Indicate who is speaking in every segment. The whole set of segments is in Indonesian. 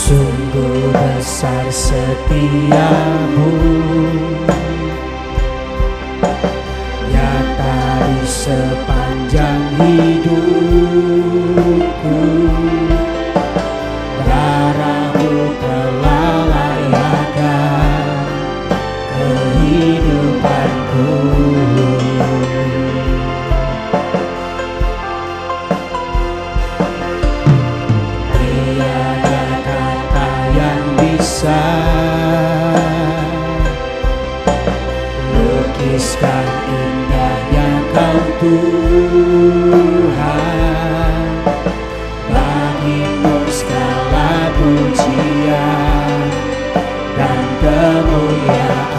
Speaker 1: Sungguh besar setiamu, nyata di sepanjang hidupku. Darahmu telah layakkan kehidupanku. Lukiskan indahnya Kau Tuhan, bagimu segala pujian dan kemuliaan.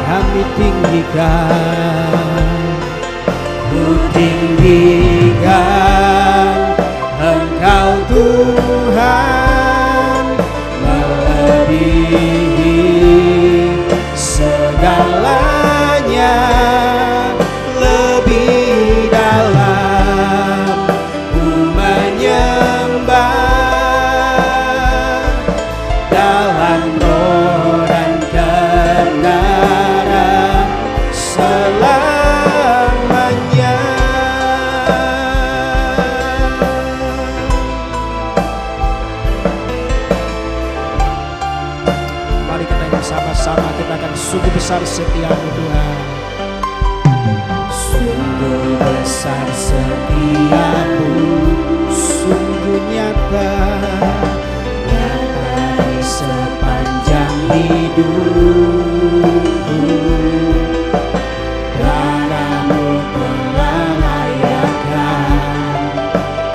Speaker 1: Kami tinggikan, ku tinggikan Engkau Tuhan, melebihi segalanya, lebih dalam ku menyembah, dalam roh dan kebenaran selamanya. Mari kita bersama-sama kita akan sungguh besar setiamu Tuhan. Sungguh besar setiamu, sungguh nyata, nyata di sepanjang hidupku. Darahmu telah layakkan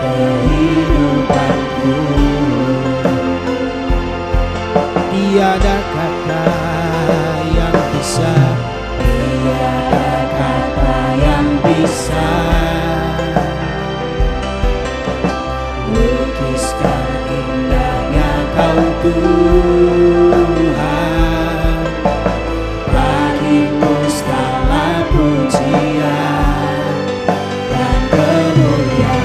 Speaker 1: kehidupanku. Tiada kata yang bisa, tiada kata yang bisa lukiskan indahnya Kau Tuhan, bagimu segala pujian dan kemuliaan.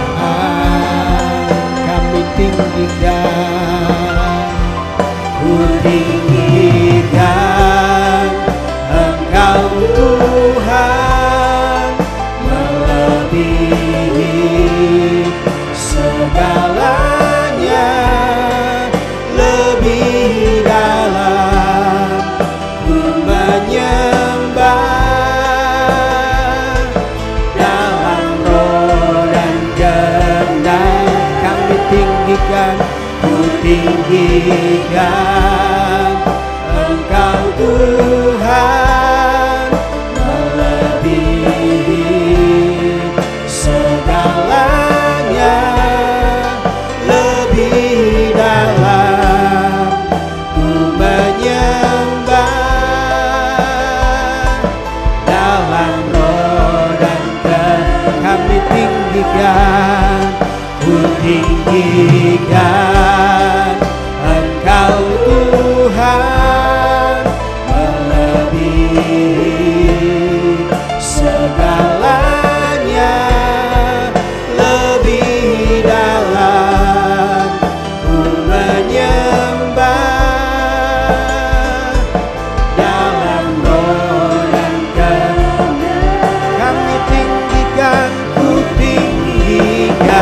Speaker 1: Kami tinggikan, ku tinggikan Engkau Tuhan, melebihi segalanya, lebih dalam ku menyembah, dalam roh dan kebenaran. Kami tinggikan, ku tinggikan Engkau Tuhan, melebihi segalanya, lebih dalam ku menyembah, dalam roh dan kebenaran. Kami tinggikan, ku tinggikan Engkau Tuhan, melebihi segalanya, lebih dalam ku menyembah, dalam roh dan kebenaran. Kami tinggikan, ku tinggikan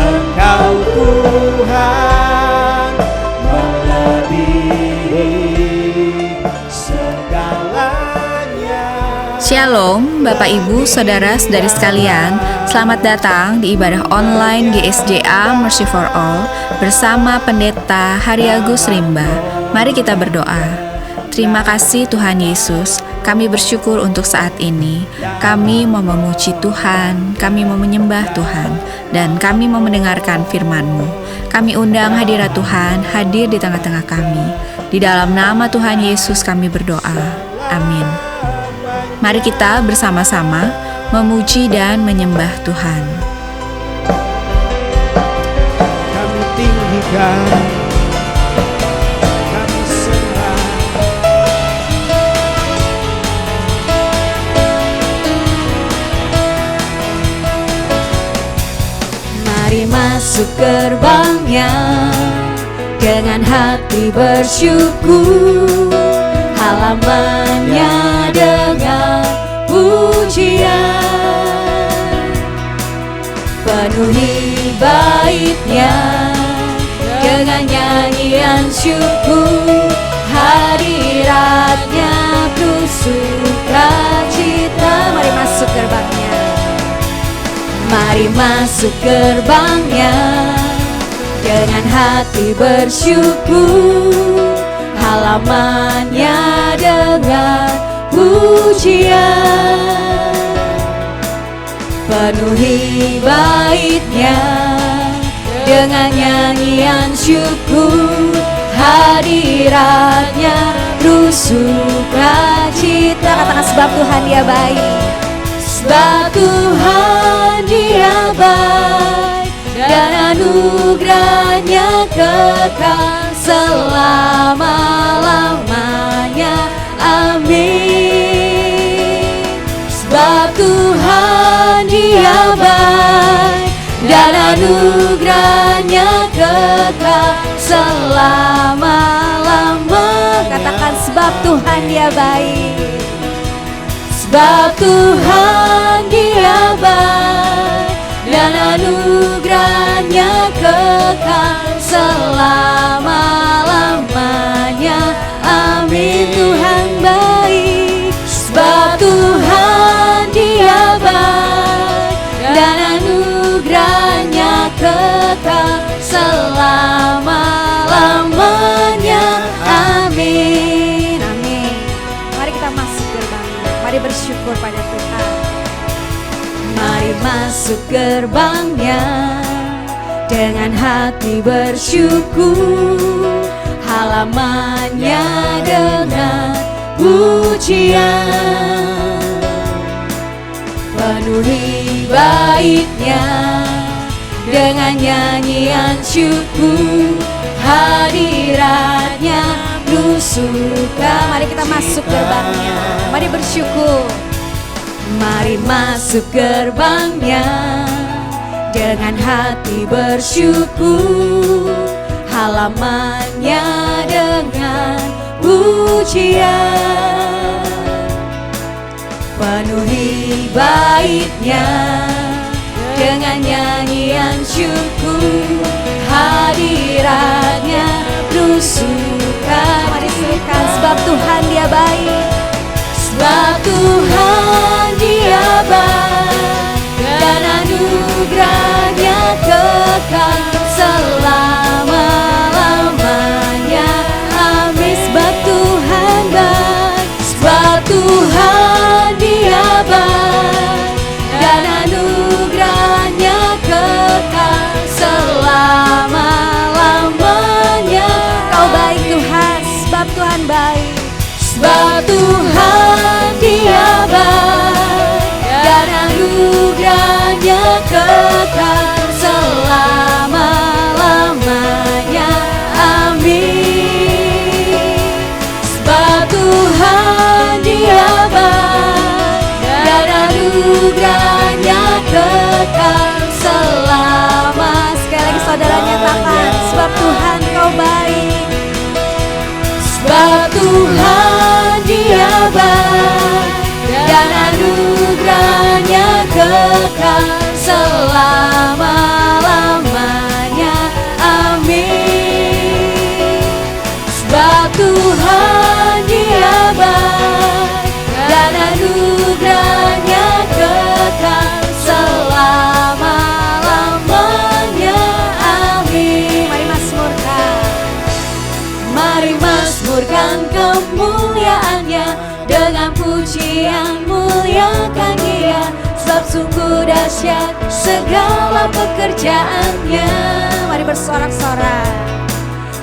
Speaker 1: Engkau Tuhan, melebihi segalanya.
Speaker 2: Shalom Bapak Ibu Saudara-saudari sekalian, selamat datang di ibadah online GSJA Mercy for All bersama Pendeta Haryagus Rimba. Mari kita berdoa. Terima kasih Tuhan Yesus, kami bersyukur untuk saat ini. Kami mau memuji Tuhan, kami mau menyembah Tuhan, dan kami mau mendengarkan firman-Mu. Kami undang hadirat Tuhan hadir di tengah-tengah kami. Di dalam nama Tuhan Yesus kami berdoa. Amin. Mari kita bersama-sama memuji dan menyembah Tuhan.
Speaker 1: Kami tinggikan, kami sembah.
Speaker 3: Mari masuk gerbangnya dengan hati bersyukur, halamannya dengan pujian. Penuhi baitnya dengan nyanyian syukur, hadiratnya penuh sukacita. Mari masuk gerbangnya, mari masuk gerbangnya dengan hati bersyukur, halamannya dengan pujian. Penuhi baitnya dengan nyanyian syukur, hadiratnya penuh sukacita. Katakan sebab Tuhan Dia baik, sebab Tuhan Dia baik, dan anugerahnya kekal selama-lamanya. Amin. Sebab Tuhan Dia baik, dan anugerahnya kekal selama-lamanya. Katakan sebab Tuhan Dia baik, sebab Tuhan Dia baik, dan anugerahnya kekal selama-lamanya. Amin. Tuhan baik, sebab Tuhan Dia baik, dan anugerahnya kekal selama-lamanya. Amin. Amin. Mari kita masuk gerbangnya, mari bersyukur pada Tuhan. Mari masuk gerbangnya dengan hati bersyukur, halamannya dengan pujian. Penuhi baitnya dengan nyanyian syukur, hadiratnya penuh suka. Mari kita masuk gerbangnya, mari bersyukur. Mari masuk gerbangnya dengan hati bersyukur, halamannya dengan pujian. Penuhi baitnya dengan nyanyian syukur, hadiratnya penuh suka. Mari serukan sebab Tuhan Dia baik, sebab Tuhan Dia baik, dan anugerahnya kekal selama-lamanya. Amin. Sebab Tuhan baik, sebab Tuhan Dia baik, dan anugerahnya kekal selama-lamanya. Kau baik Tuhan, sebab Tuhan baik, sebab Tuhan Dia baik, dan anugerahnya kekal selama-lamanya. Amin. Sebab Tuhan Dia baik, dan anugerahnya kekal selama. Sekali lagi saudara nyatakan, sebab Tuhan Kau baik, sebab Tuhan Dia baik, dan anugerahnya kekal selama-lamanya. Amin. Sebab Tuhan Dia baik, dan anugerahnya kekal selama-lamanya. Amin. Mari mazmurkan, mari mazmurkan kemuliaan-Nya dengan pujian, muliakan Dia, sebab sungguh dahsyat segala pekerjaan-Nya. Mari bersorak-sorai,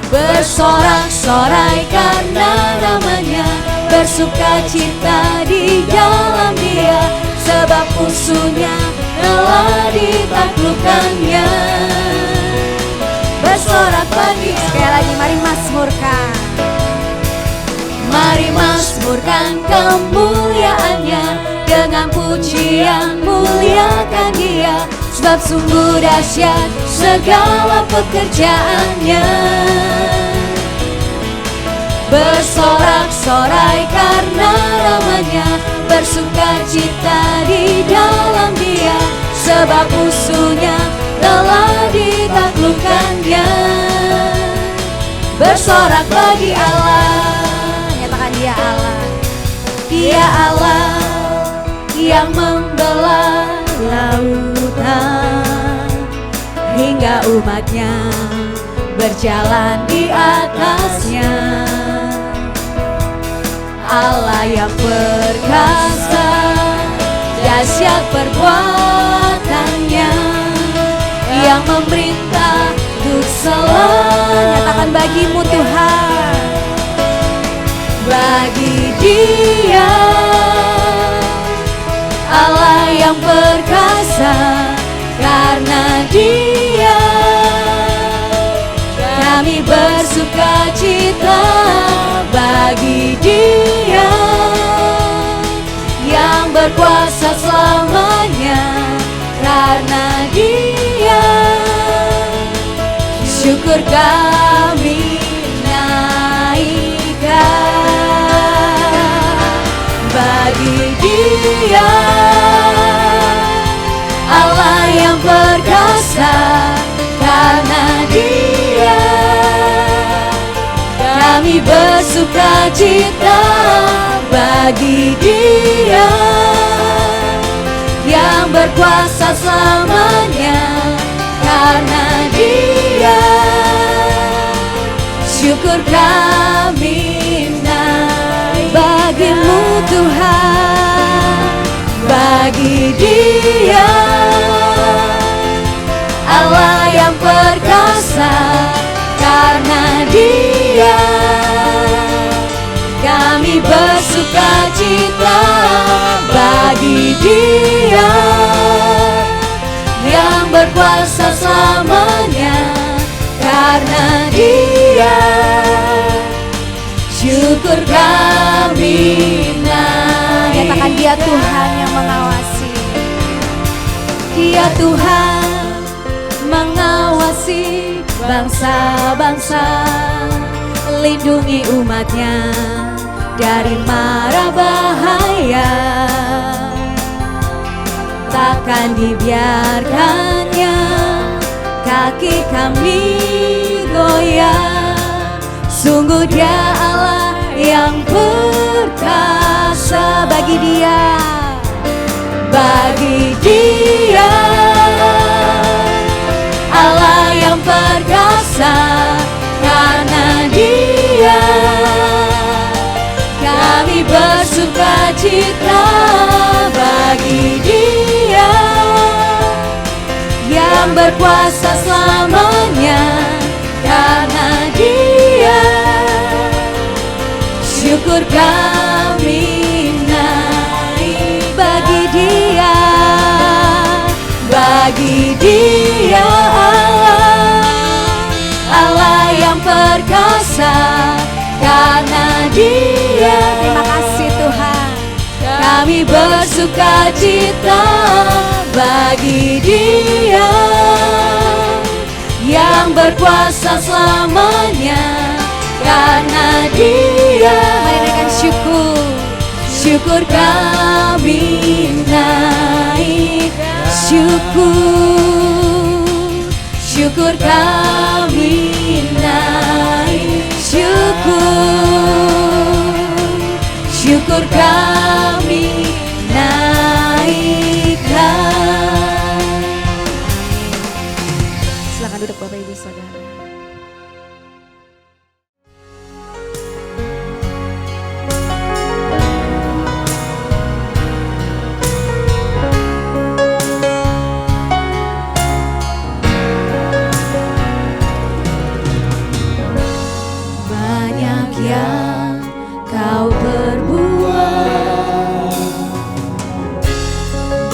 Speaker 3: bersorak-sorai karena namanya, bersukacita di dalam Dia, sebab musuhnya telah ditaklukkannya. Bersorak bagi, sekali lagi mari mazmurkan, mari mazmurkan kemuliaan-Nya dengan pujian, muliakan Dia, sebab sungguh dahsyat segala pekerjaannya. Bersorak-sorai karena namanya, bersukacita di dalam Dia, sebab musuhnya telah ditaklukkannya. Bersorak bagi Allah, nyatakan Dia Allah. Dia Allah yang membelah lautan, hingga umatnya berjalan di atasnya. Allah yang perkasa, dahsyat perbuatannya, yang memerintah untuk selalu. Nyatakan bagimu Tuhan, bagi Dia Allah yang perkasa, karena Dia kami bersukacita. Bagi Dia yang berkuasa selamanya, karena Dia syukur kami naikkan. Bagi Dia Allah yang perkasa, karena Dia kami bersukacita. Bagi Dia yang berkuasa selamanya, karena Dia syukur kami naik. Bagimu Tuhan, bagi Dia Allah yang perkasa, karena Dia kami bersukacita. Bagi Dia yang berkuasa selamanya, karena Dia syukur kami naik. Nyatakan Dia Tuhan yang mengawasi. Dia Tuhan mengawasi bangsa-bangsa, lindungi umatnya dari mara bahaya. Takkan dibiarkannya kaki kami goyah. Sungguh Dia Allah yang perkasa. Bagi Dia, bagi Dia Allah yang perkasa, karena Dia kami bersukacita. Bagi Dia yang berkuasa selamanya, karena Dia syukur kami naik. Bagi Dia, bagi Dia Allah yang perkasa, karena Dia. Terima kasih Tuhan, kami bersukacita. Bagi Dia yang berkuasa selamanya, karena Dia. Menaikkan syukur, syukur kami naik. Syukur, syukur kami naik. Syukur, syukur kami naikkan. Silakan duduk Bapak Ibu Saudara. Banyak yang Kau perbuat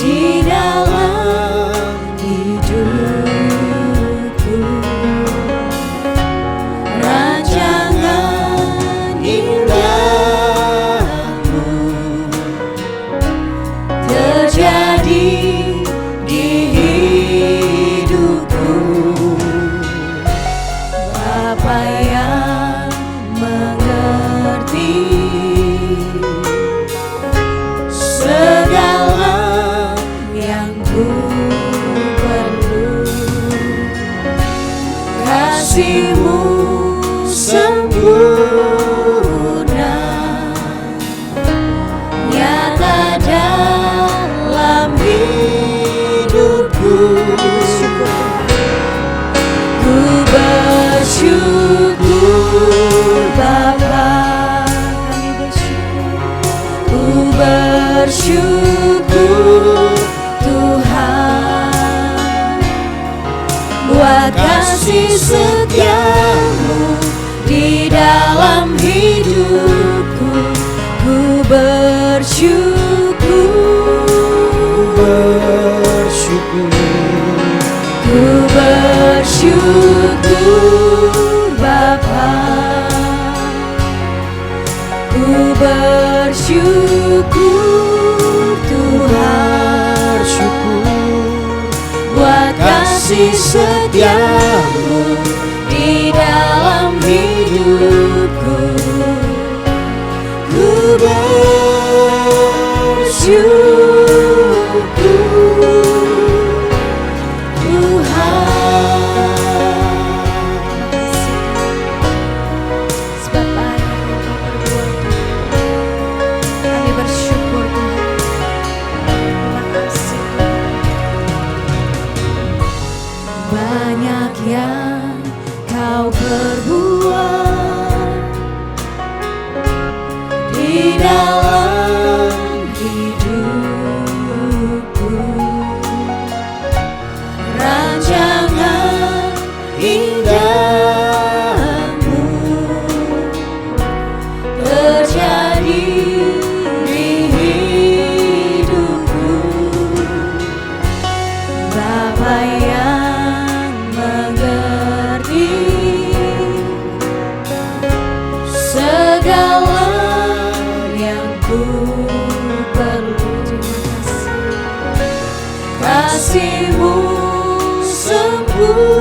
Speaker 3: di dalam hidupku. kasih-Mu sempurna, nyata dalam hidupku. Ku bersyukur Bapa, kami bersyukur. Ku bersyukur Tuhan, buat kasih setia-Mu di dalam hidupku. Ku bersyukur, ku bersyukur Bapa, ku bersyukur Tuhan, buat kasih setia-Mu di dalam hidupku. Ku bersyukur Tuhan. Sebab banyak yang Kau perbuat, kami bersyukur Tuhan. Terima kasih Tuhan. Banyak yang Kau perbuat di dalam hidupku. Rancangan indah-Mu terjadi di hidupku. Bapa yang mengerti segala yang ku perlu. Kasih-Mu sempurna,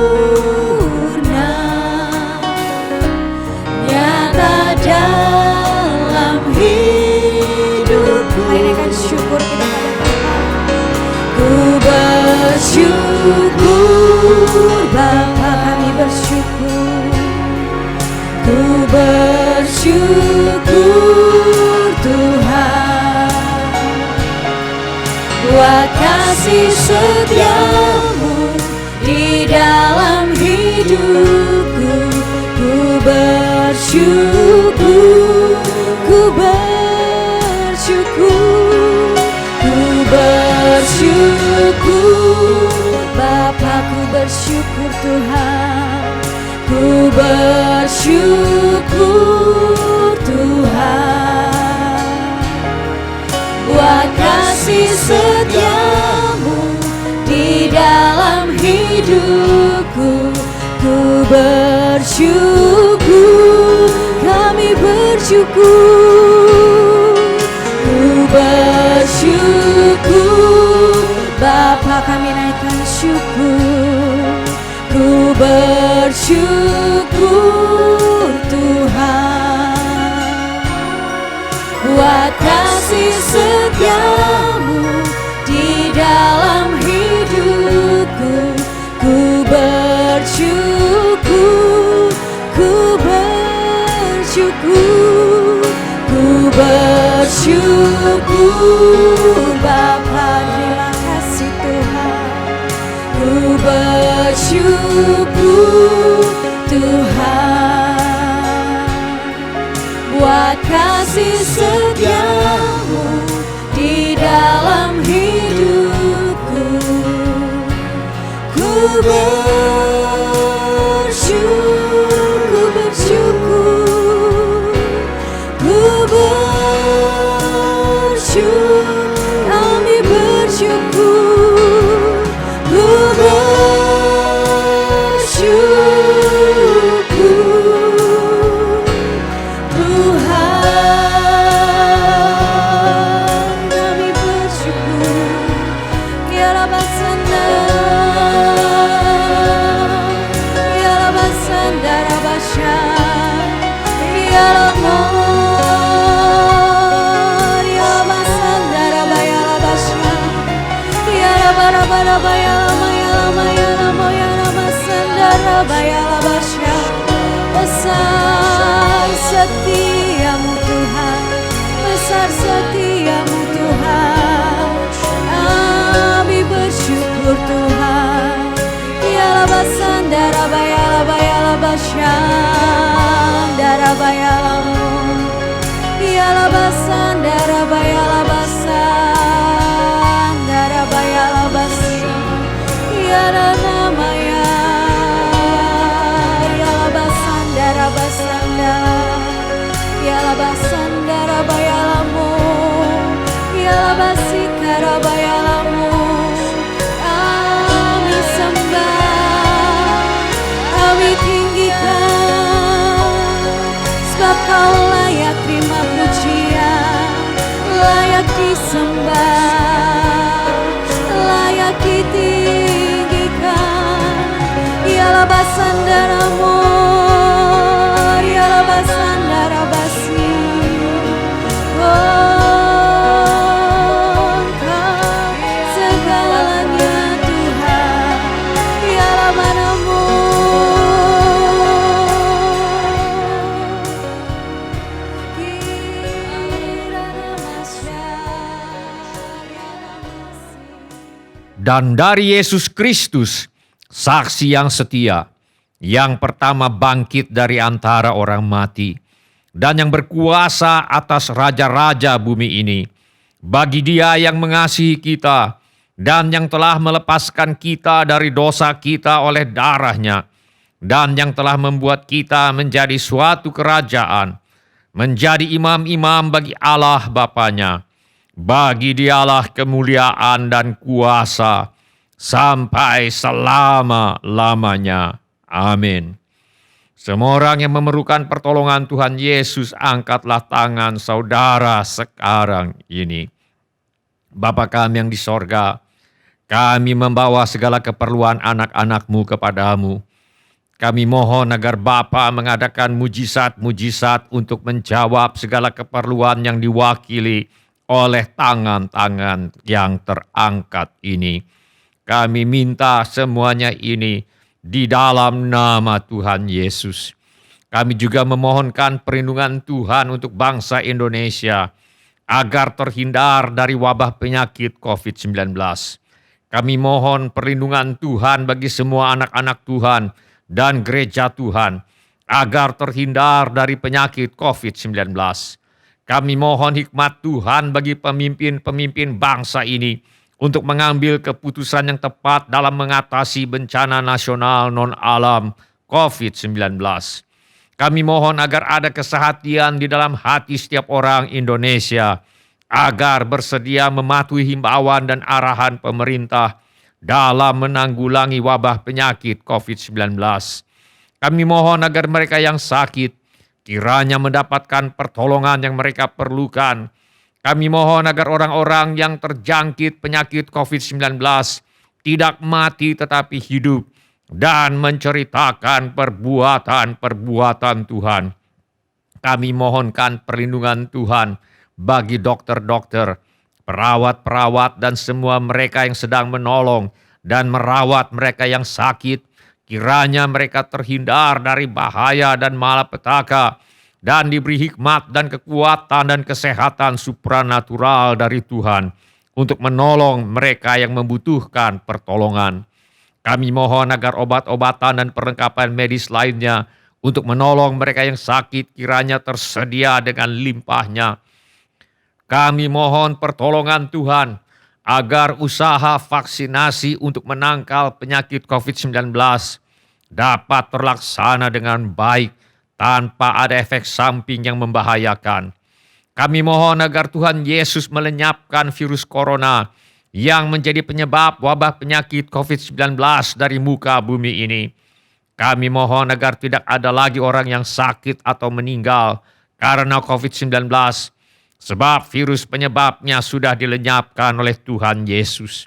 Speaker 3: nyata dalam hidupku. Hari ini kan syukur kita pada Tuhan. Ku bersyukur Bapa, kami bersyukur. Ku bersyukur Tuhan, buat kasih setia-Mu di dalam hidupku. Ku bersyukur, ku bersyukur, ku bersyukur Bapa, ku bersyukur Tuhan. Ku bersyukur Tuhan, buat kasih setia-Mu di dalam hidupku. Ku bersyukur, kami bersyukur. Ku bersyukur Bapa, kami naikkan syukur. Ku bersyukur Tuhan, buat kasih setia-Mu di dalam hidupku. Ku bersyukur, ku bersyukur, ku bersyukur Bapa, terima kasih Tuhan. Ku bersyukur Tuhan, buat kasih setia-Mu di dalam hidupku. Ku bersyukur, ku bersyukur, ku bersyukur, kami bersyukur. Ku bersyukur Tuhan, kami bersyukur. Ya Rabbasana, ya Rabbasana. setiamu Tuhan, besar setiamu Tuhan. Kami bersyukur Tuhan. Yala basandara bayala bayala basyandara bayalamu. Yala basandara bayala basandara bayala basi. Yala namaya. Yala basandara basanda. Yala basandara bayalamu. Yala basikara bayalamu. Kami sembah, kami tinggikan, sebab Kau layak terima pujian, layak disembah, layak ditinggikan. Ialah basandaramu, ialah basandara basi. Oh, Engkau segalanya Tuhan, ialah manamu.
Speaker 4: Dan dari Yesus Kristus, saksi yang setia, yang pertama bangkit dari antara orang mati, dan yang berkuasa atas raja-raja bumi ini, bagi Dia yang mengasihi kita, dan yang telah melepaskan kita dari dosa kita oleh darah-Nya, dan yang telah membuat kita menjadi suatu kerajaan, menjadi imam-imam bagi Allah Bapa-Nya. Bagi Dialah kemuliaan dan kuasa sampai selama-lamanya. Amin. Semua orang yang memerlukan pertolongan Tuhan Yesus, angkatlah tangan saudara sekarang ini. Bapa kami yang di sorga, kami membawa segala keperluan anak-anak-Mu kepadamu. Kami mohon agar Bapa mengadakan mujizat-mujizat untuk menjawab segala keperluan yang diwakili oleh tangan-tangan yang terangkat ini. Kami minta semuanya ini di dalam nama Tuhan Yesus. Kami juga memohonkan perlindungan Tuhan untuk bangsa Indonesia agar terhindar dari wabah penyakit COVID-19. Kami mohon perlindungan Tuhan bagi semua anak-anak Tuhan dan gereja Tuhan agar terhindar dari penyakit COVID-19. Kami mohon hikmat Tuhan bagi pemimpin-pemimpin bangsa ini untuk mengambil keputusan yang tepat dalam mengatasi bencana nasional non-alam COVID-19. Kami mohon agar ada kesehatian di dalam hati setiap orang Indonesia agar bersedia mematuhi himbauan dan arahan pemerintah dalam menanggulangi wabah penyakit COVID-19. Kami mohon agar mereka yang sakit kiranya mendapatkan pertolongan yang mereka perlukan. Kami mohon agar orang-orang yang terjangkit penyakit COVID-19 tidak mati tetapi hidup dan menceritakan perbuatan-perbuatan Tuhan. Kami mohonkan perlindungan Tuhan bagi dokter-dokter, perawat-perawat dan semua mereka yang sedang menolong dan merawat mereka yang sakit. Kiranya mereka terhindar dari bahaya dan malapetaka dan diberi hikmat dan kekuatan dan kesehatan supranatural dari Tuhan untuk menolong mereka yang membutuhkan pertolongan. Kami mohon agar obat-obatan dan perlengkapan medis lainnya untuk menolong mereka yang sakit kiranya tersedia dengan limpahnya. Kami mohon pertolongan Tuhan agar usaha vaksinasi untuk menangkal penyakit COVID-19 dapat terlaksana dengan baik tanpa ada efek samping yang membahayakan. Kami mohon agar Tuhan Yesus melenyapkan virus corona yang menjadi penyebab wabah penyakit COVID-19 dari muka bumi ini. Kami mohon agar tidak ada lagi orang yang sakit atau meninggal karena COVID-19, sebab virus penyebabnya sudah dilenyapkan oleh Tuhan Yesus.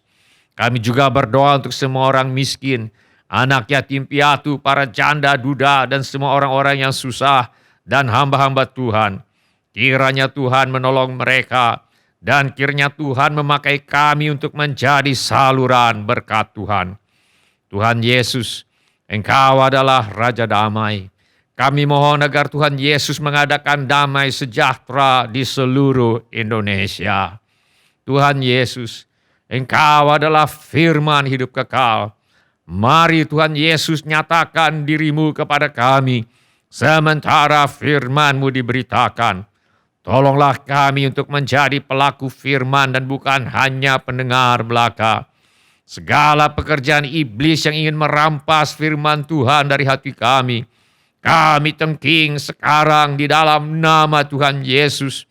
Speaker 4: Kami juga berdoa untuk semua orang miskin, anak yatim piatu, para janda, duda, dan semua orang-orang yang susah dan hamba-hamba Tuhan. Kiranya Tuhan menolong mereka dan kiranya Tuhan memakai kami untuk menjadi saluran berkat Tuhan. Tuhan Yesus, Engkau adalah Raja Damai. Kami mohon agar Tuhan Yesus mengadakan damai sejahtera di seluruh Indonesia. Tuhan Yesus, Engkau adalah firman hidup kekal. Mari Tuhan Yesus nyatakan diri-Mu kepada kami, sementara firman-Mu diberitakan. Tolonglah kami untuk menjadi pelaku firman dan bukan hanya pendengar belaka. Segala pekerjaan iblis yang ingin merampas firman Tuhan dari hati kami tengking sekarang di dalam nama Tuhan Yesus.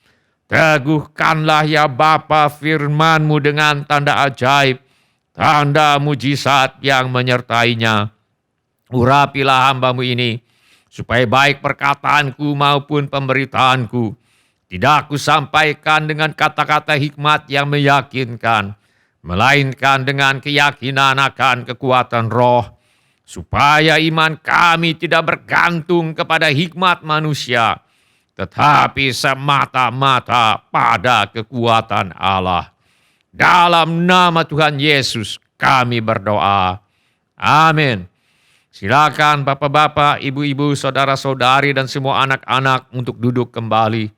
Speaker 4: Teguhkanlah ya Bapa firman-Mu dengan tanda ajaib, tanda mujizat yang menyertainya. Urapilah hamba-Mu ini, supaya baik perkataanku maupun pemberitaanku tidak aku sampaikan dengan kata-kata hikmat yang meyakinkan, melainkan dengan keyakinan akan kekuatan roh, supaya iman kami tidak bergantung kepada hikmat manusia, tetapi semata-mata pada kekuatan Allah. Dalam nama Tuhan Yesus kami berdoa. Amin. Silakan bapak-bapak, ibu-ibu, saudara-saudari, dan semua anak-anak untuk duduk kembali.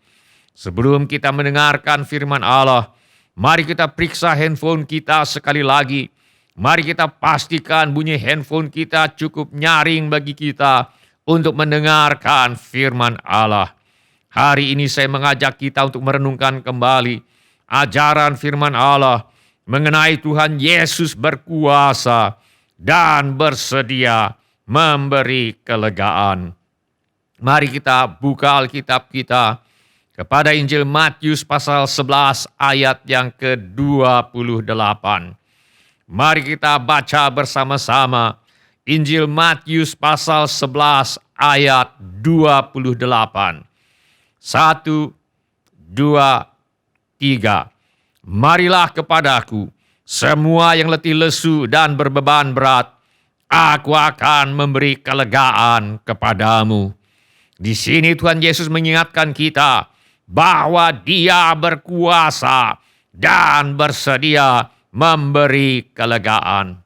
Speaker 4: Sebelum kita mendengarkan firman Allah, mari kita periksa handphone kita sekali lagi. Mari kita pastikan bunyi handphone kita cukup nyaring bagi kita untuk mendengarkan firman Allah. Hari ini saya mengajak kita untuk merenungkan kembali ajaran firman Allah mengenai Tuhan Yesus berkuasa dan bersedia memberi kelegaan. Mari kita buka Alkitab kita kepada Injil Matius pasal 11 ayat yang ke-28. Mari kita baca bersama-sama Injil Matius pasal 11 ayat 28. 1, 2, 3. Marilah kepadaku semua yang letih lesu dan berbeban berat, aku akan memberi kelegaan kepadamu. Di sini Tuhan Yesus mengingatkan kita bahwa Dia berkuasa dan bersedia memberi kelegaan.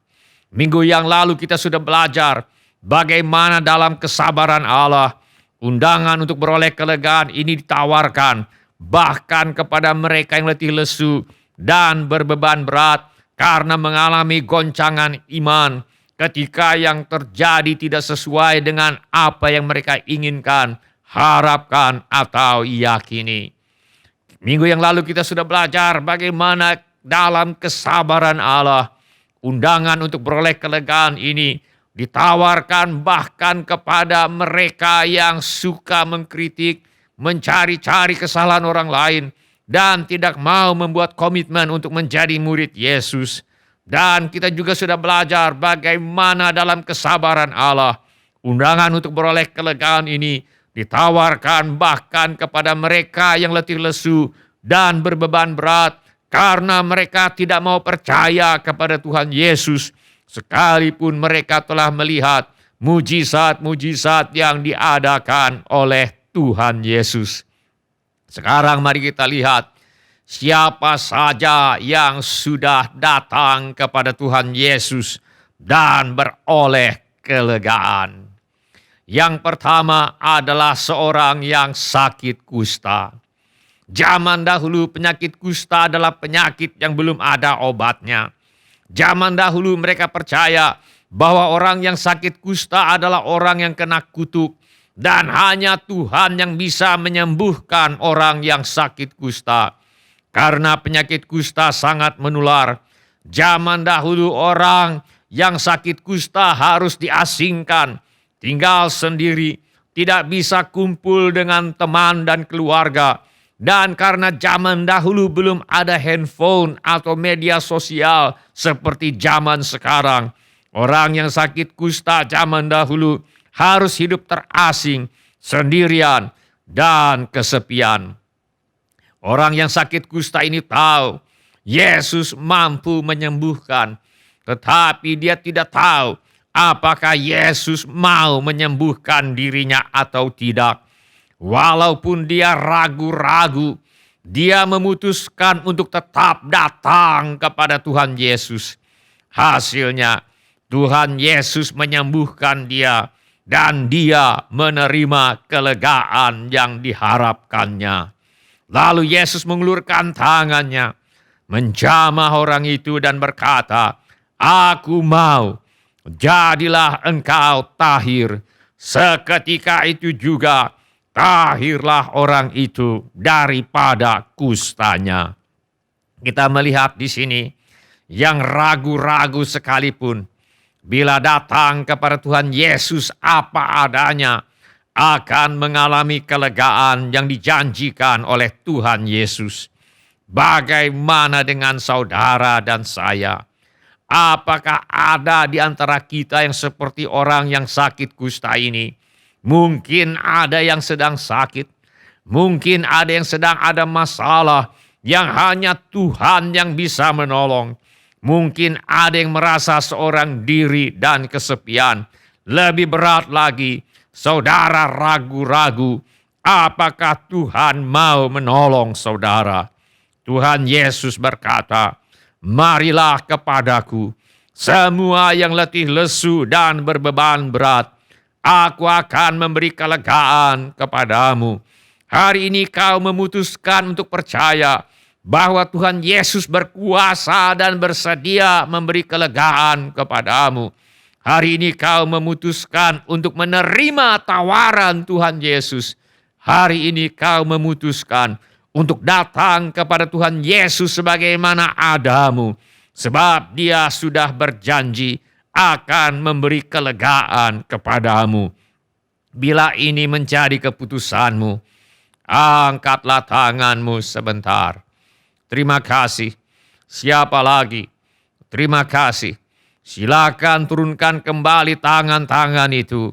Speaker 4: Minggu yang lalu kita sudah belajar bagaimana dalam kesabaran Allah, undangan untuk beroleh kelegaan ini ditawarkan bahkan kepada mereka yang letih lesu dan berbeban berat karena mengalami goncangan iman ketika yang terjadi tidak sesuai dengan apa yang mereka inginkan, harapkan, atau yakini. Minggu yang lalu kita sudah belajar bagaimana dalam kesabaran Allah, undangan untuk beroleh kelegaan ini ditawarkan bahkan kepada mereka yang suka mengkritik, mencari-cari kesalahan orang lain, dan tidak mau membuat komitmen untuk menjadi murid Yesus. Dan kita juga sudah belajar bagaimana dalam kesabaran Allah, undangan untuk beroleh kelegaan ini ditawarkan bahkan kepada mereka yang letih lesu dan berbeban berat, karena mereka tidak mau percaya kepada Tuhan Yesus, sekalipun mereka telah melihat mujizat-mujizat yang diadakan oleh Tuhan Yesus. Sekarang mari kita lihat siapa saja yang sudah datang kepada Tuhan Yesus dan beroleh kelegaan. Yang pertama adalah seorang yang sakit kusta. Zaman dahulu penyakit kusta adalah penyakit yang belum ada obatnya. Zaman dahulu mereka percaya bahwa orang yang sakit kusta adalah orang yang kena kutuk dan hanya Tuhan yang bisa menyembuhkan orang yang sakit kusta. Karena penyakit kusta sangat menular. Zaman dahulu orang yang sakit kusta harus diasingkan, tinggal sendiri, tidak bisa kumpul dengan teman dan keluarga. Dan karena zaman dahulu belum ada handphone atau media sosial seperti zaman sekarang, orang yang sakit kusta zaman dahulu harus hidup terasing, sendirian, dan kesepian. Orang yang sakit kusta ini tahu Yesus mampu menyembuhkan, tetapi dia tidak tahu apakah Yesus mau menyembuhkan dirinya atau tidak. Walaupun dia ragu-ragu, dia memutuskan untuk tetap datang kepada Tuhan Yesus. Hasilnya, Tuhan Yesus menyembuhkan dia dan dia menerima kelegaan yang diharapkannya. Lalu Yesus mengulurkan tangannya, menjamah orang itu dan berkata, "Aku mau, jadilah engkau tahir." Seketika itu juga tahirlah orang itu daripada kustanya. Kita melihat di sini yang ragu-ragu sekalipun, bila datang kepada Tuhan Yesus apa adanya, akan mengalami kelegaan yang dijanjikan oleh Tuhan Yesus. Bagaimana dengan saudara dan saya? Apakah ada di antara kita yang seperti orang yang sakit kusta ini? Mungkin ada yang sedang sakit, mungkin ada yang sedang ada masalah yang hanya Tuhan yang bisa menolong. Mungkin ada yang merasa seorang diri dan kesepian. Lebih berat lagi, saudara ragu-ragu, apakah Tuhan mau menolong saudara? Tuhan Yesus berkata, "Marilah kepadaku, semua yang letih lesu dan berbeban berat. Aku akan memberi kelegaan kepadamu." Hari ini kau memutuskan untuk percaya bahwa Tuhan Yesus berkuasa dan bersedia memberi kelegaan kepadamu. Hari ini kau memutuskan untuk menerima tawaran Tuhan Yesus. Hari ini kau memutuskan untuk datang kepada Tuhan Yesus sebagaimana adamu. Sebab dia sudah berjanji akan memberi kelegaan kepadamu. Bila ini menjadi keputusanmu, angkatlah tanganmu sebentar. Terima kasih. Siapa lagi? Terima kasih. Silakan turunkan kembali tangan-tangan itu.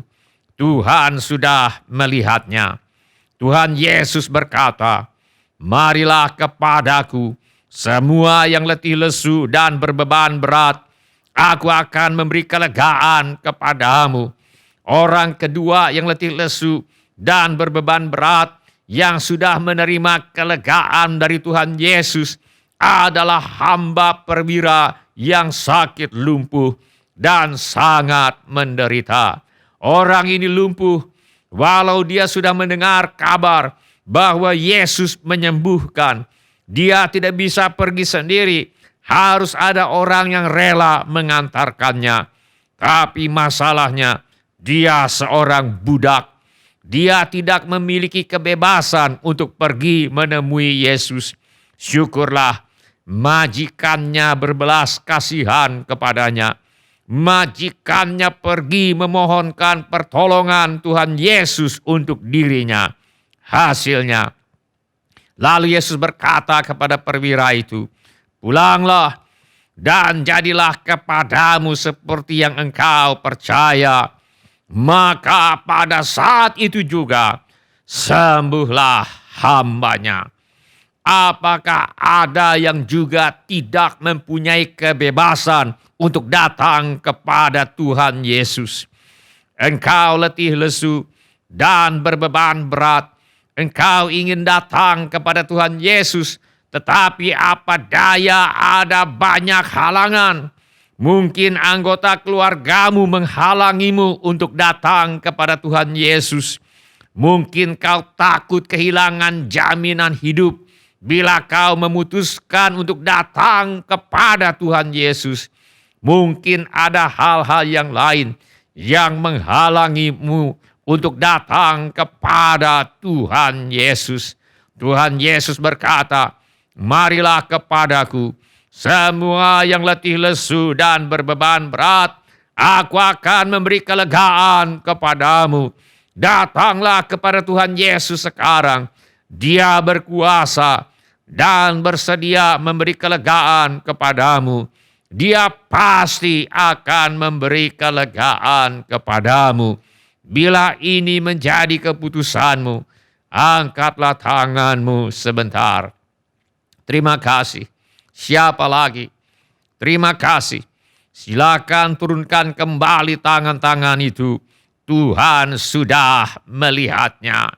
Speaker 4: Tuhan sudah melihatnya. Tuhan Yesus berkata, "Marilah kepadaku, semua yang letih lesu dan berbeban berat. Aku akan memberi kelegaan kepadamu." Orang kedua yang letih lesu dan berbeban berat, yang sudah menerima kelegaan dari Tuhan Yesus, adalah hamba perwira yang sakit lumpuh dan sangat menderita. Orang ini lumpuh walau dia sudah mendengar kabar bahwa Yesus menyembuhkan. Dia tidak bisa pergi sendiri, harus ada orang yang rela mengantarkannya. Tapi masalahnya, dia seorang budak. Dia tidak memiliki kebebasan untuk pergi menemui Yesus. Syukurlah majikannya berbelas kasihan kepadanya. Majikannya pergi memohonkan pertolongan Tuhan Yesus untuk dirinya. Hasilnya, lalu Yesus berkata kepada perwira itu, "Pulanglah dan jadilah kepadamu seperti yang engkau percaya." Maka pada saat itu juga sembuhlah hambanya. Apakah ada yang juga tidak mempunyai kebebasan untuk datang kepada Tuhan Yesus? Engkau letih lesu dan berbeban berat. Engkau ingin datang kepada Tuhan Yesus, tetapi apa daya, ada banyak halangan. Mungkin anggota keluargamu menghalangimu untuk datang kepada Tuhan Yesus. Mungkin kau takut kehilangan jaminan hidup bila kau memutuskan untuk datang kepada Tuhan Yesus. Mungkin ada hal-hal yang lain yang menghalangimu untuk datang kepada Tuhan Yesus. Tuhan Yesus berkata, "Marilah kepadaku, semua yang letih lesu dan berbeban berat, aku akan memberi kelegaan kepadamu." Datanglah kepada Tuhan Yesus sekarang. Dia berkuasa dan bersedia memberi kelegaan kepadamu. Dia pasti akan memberi kelegaan kepadamu. Bila ini menjadi keputusanmu, angkatlah tanganmu sebentar. Terima kasih. Siapa lagi? Terima kasih. Silakan turunkan kembali tangan-tangan itu. Tuhan sudah melihatnya.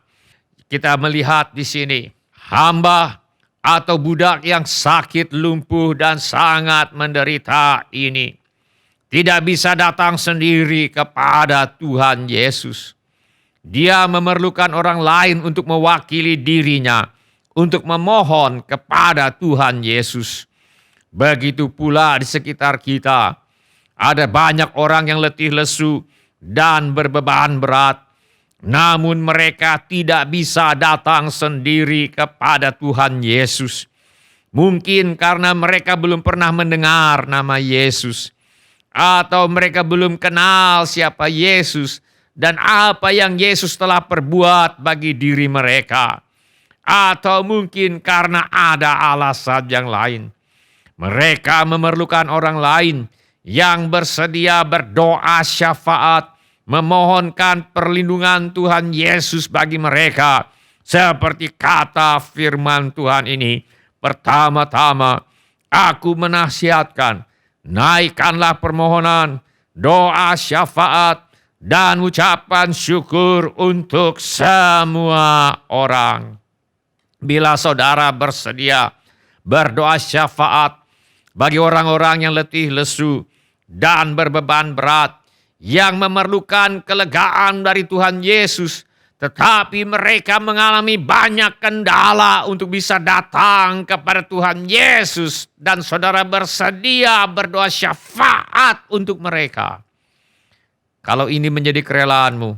Speaker 4: Kita melihat di sini hamba atau budak yang sakit lumpuh dan sangat menderita ini. tidak bisa datang sendiri kepada Tuhan Yesus. Dia memerlukan orang lain untuk mewakili dirinya, untuk memohon kepada Tuhan Yesus. Begitu pula di sekitar kita, ada banyak orang yang letih lesu dan berbeban berat, namun mereka tidak bisa datang sendiri kepada Tuhan Yesus. Mungkin karena mereka belum pernah mendengar nama Yesus, atau mereka belum kenal siapa Yesus dan apa yang Yesus telah perbuat bagi diri mereka. Atau mungkin karena ada alasan yang lain. Mereka memerlukan orang lain yang bersedia berdoa syafaat, memohonkan perlindungan Tuhan Yesus bagi mereka. Seperti kata firman Tuhan ini, pertama-tama aku menasihatkan, naikkanlah permohonan, doa syafaat, dan ucapan syukur untuk semua orang. Bila saudara bersedia berdoa syafaat bagi orang-orang yang letih lesu dan berbeban berat, yang memerlukan kelegaan dari Tuhan Yesus, tetapi mereka mengalami banyak kendala untuk bisa datang kepada Tuhan Yesus, dan saudara bersedia berdoa syafaat untuk mereka. Kalau ini menjadi kerelaanmu,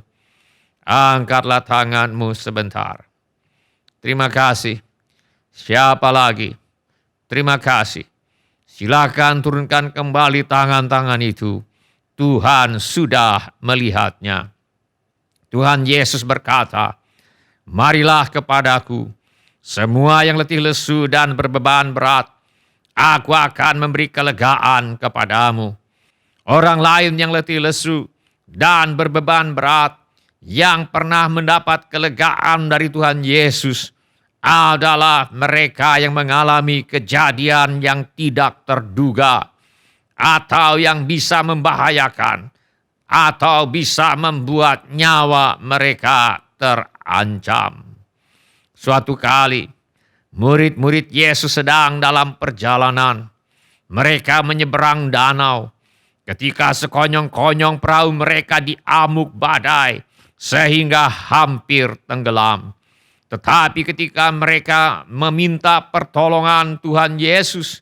Speaker 4: angkatlah tanganmu sebentar. Terima kasih. Siapa lagi? Terima kasih. Silakan turunkan kembali tangan-tangan itu. Tuhan sudah melihatnya. Tuhan Yesus berkata, marilah kepadaku, semua yang letih lesu dan berbeban berat, aku akan memberi kelegaan kepadamu. Orang lain yang letih lesu dan berbeban berat, yang pernah mendapat kelegaan dari Tuhan Yesus, adalah mereka yang mengalami kejadian yang tidak terduga, atau yang bisa membahayakan, atau bisa membuat nyawa mereka terancam. Suatu kali, murid-murid Yesus sedang dalam perjalanan. Mereka menyeberang danau. Ketika sekonyong-konyong perahu mereka diamuk badai, sehingga hampir tenggelam. Tetapi ketika mereka meminta pertolongan Tuhan Yesus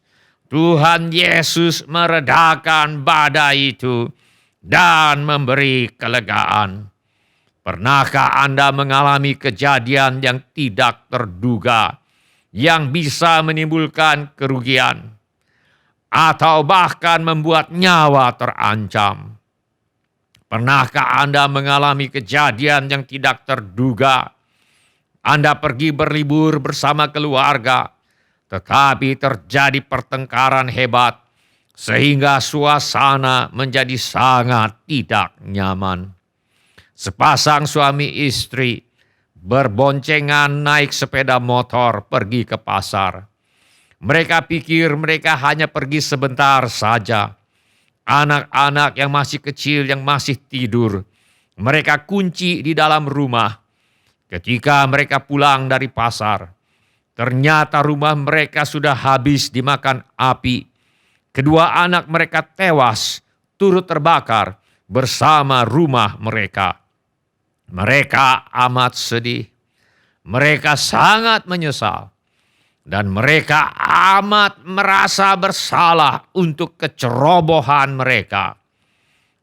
Speaker 4: meredakan badai itu dan memberi kelegaan. Pernahkah Anda mengalami kejadian yang tidak terduga, yang bisa menimbulkan kerugian, atau bahkan membuat nyawa terancam? Pernahkah Anda mengalami kejadian yang tidak terduga? Anda pergi berlibur bersama keluarga, tetapi terjadi pertengkaran hebat, sehingga suasana menjadi sangat tidak nyaman. Sepasang suami istri berboncengan naik sepeda motor pergi ke pasar. Mereka pikir mereka hanya pergi sebentar saja. Anak-anak yang masih kecil, yang masih tidur, mereka kunci di dalam rumah. Ketika mereka pulang dari pasar, ternyata rumah mereka sudah habis dimakan api. Kedua anak mereka tewas, turut terbakar bersama rumah mereka. Mereka amat sedih. Mereka sangat menyesal. Dan mereka amat merasa bersalah untuk kecerobohan mereka.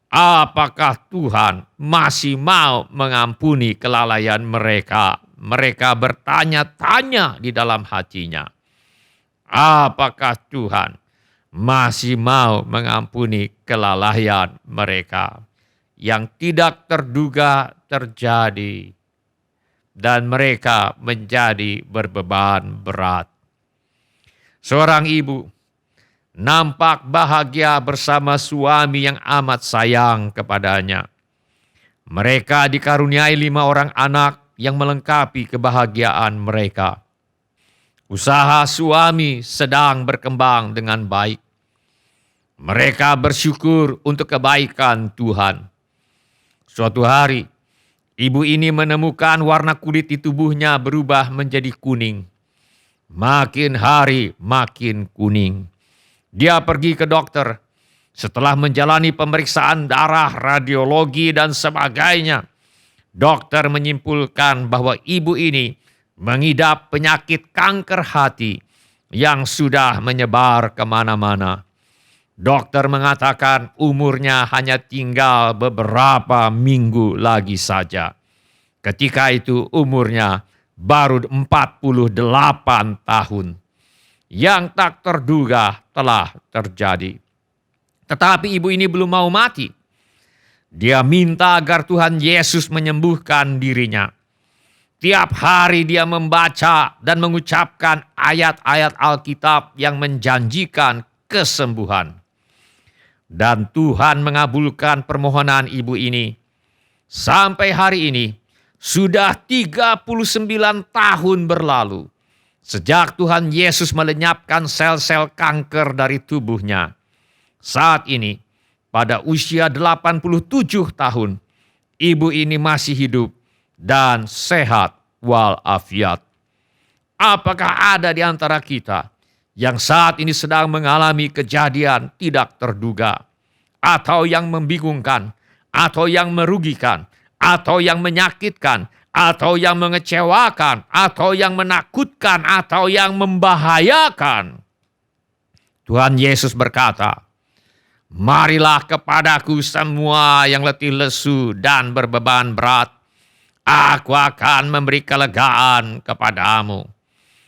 Speaker 4: Apakah Tuhan masih mau mengampuni kelalaian mereka? Mereka bertanya-tanya di dalam hatinya. Apakah Tuhan masih mau mengampuni kelalaian mereka yang tidak terduga terjadi, dan mereka menjadi berbeban berat? Seorang ibu nampak bahagia bersama suami yang amat sayang kepadanya. Mereka dikaruniai 5 orang anak yang melengkapi kebahagiaan mereka. Usaha suami sedang berkembang dengan baik. Mereka bersyukur untuk kebaikan Tuhan. Suatu hari, ibu ini menemukan warna kulit di tubuhnya berubah menjadi kuning. Makin hari makin kuning. Dia pergi ke dokter. Setelah menjalani pemeriksaan darah, radiologi, dan sebagainya, dokter menyimpulkan bahwa ibu ini mengidap penyakit kanker hati yang sudah menyebar kemana-mana. Dokter mengatakan umurnya hanya tinggal beberapa minggu lagi saja. Ketika itu umurnya baru 48 tahun. Yang tak terduga telah terjadi. Tetapi ibu ini belum mau mati. Dia minta agar Tuhan Yesus menyembuhkan dirinya. Tiap hari dia membaca dan mengucapkan ayat-ayat Alkitab yang menjanjikan kesembuhan. Dan Tuhan mengabulkan permohonan ibu ini. Sampai hari ini, sudah 39 tahun berlalu. Sejak Tuhan Yesus melenyapkan sel-sel kanker dari tubuhnya. Saat ini, pada usia 87 tahun, ibu ini masih hidup dan sehat walafiat. Apakah ada di antara kita yang saat ini sedang mengalami kejadian tidak terduga, atau yang membingungkan, atau yang merugikan, atau yang menyakitkan, atau yang mengecewakan, atau yang menakutkan, atau yang membahayakan? Tuhan Yesus berkata, "Marilah kepadaku semua yang letih lesu dan berbeban berat. Aku akan memberi kelegaan kepadamu."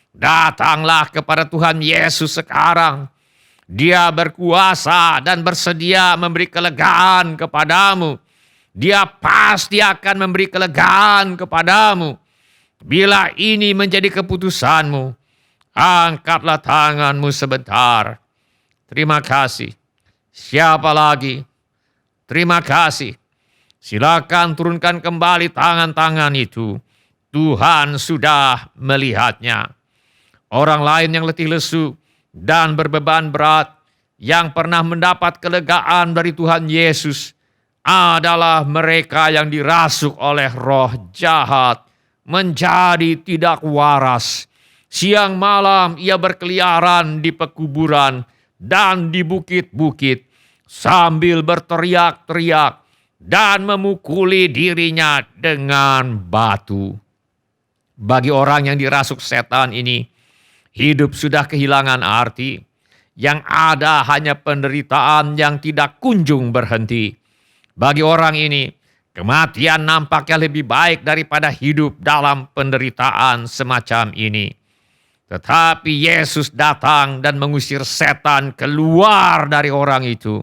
Speaker 4: Datanglah kepada Tuhan Yesus sekarang. Dia berkuasa dan bersedia memberi kelegaan kepadamu. Dia pasti akan memberi kelegaan kepadamu. Bila ini menjadi keputusanmu, angkatlah tanganmu sebentar. Terima kasih. Siapa lagi? Terima kasih. Silakan turunkan kembali tangan-tangan itu. Tuhan sudah melihatnya. Orang lain yang letih lesu dan berbeban berat, yang pernah mendapat kelegaan dari Tuhan Yesus, adalah mereka yang dirasuk oleh roh jahat, menjadi tidak waras. Siang malam ia berkeliaran di pekuburan dan di bukit-bukit, sambil berteriak-teriak dan memukuli dirinya dengan batu. Bagi orang yang dirasuk setan ini, hidup sudah kehilangan arti. Yang ada hanya penderitaan yang tidak kunjung berhenti. Bagi orang ini, kematian nampaknya lebih baik daripada hidup dalam penderitaan semacam ini. Tetapi Yesus datang dan mengusir setan keluar dari orang itu.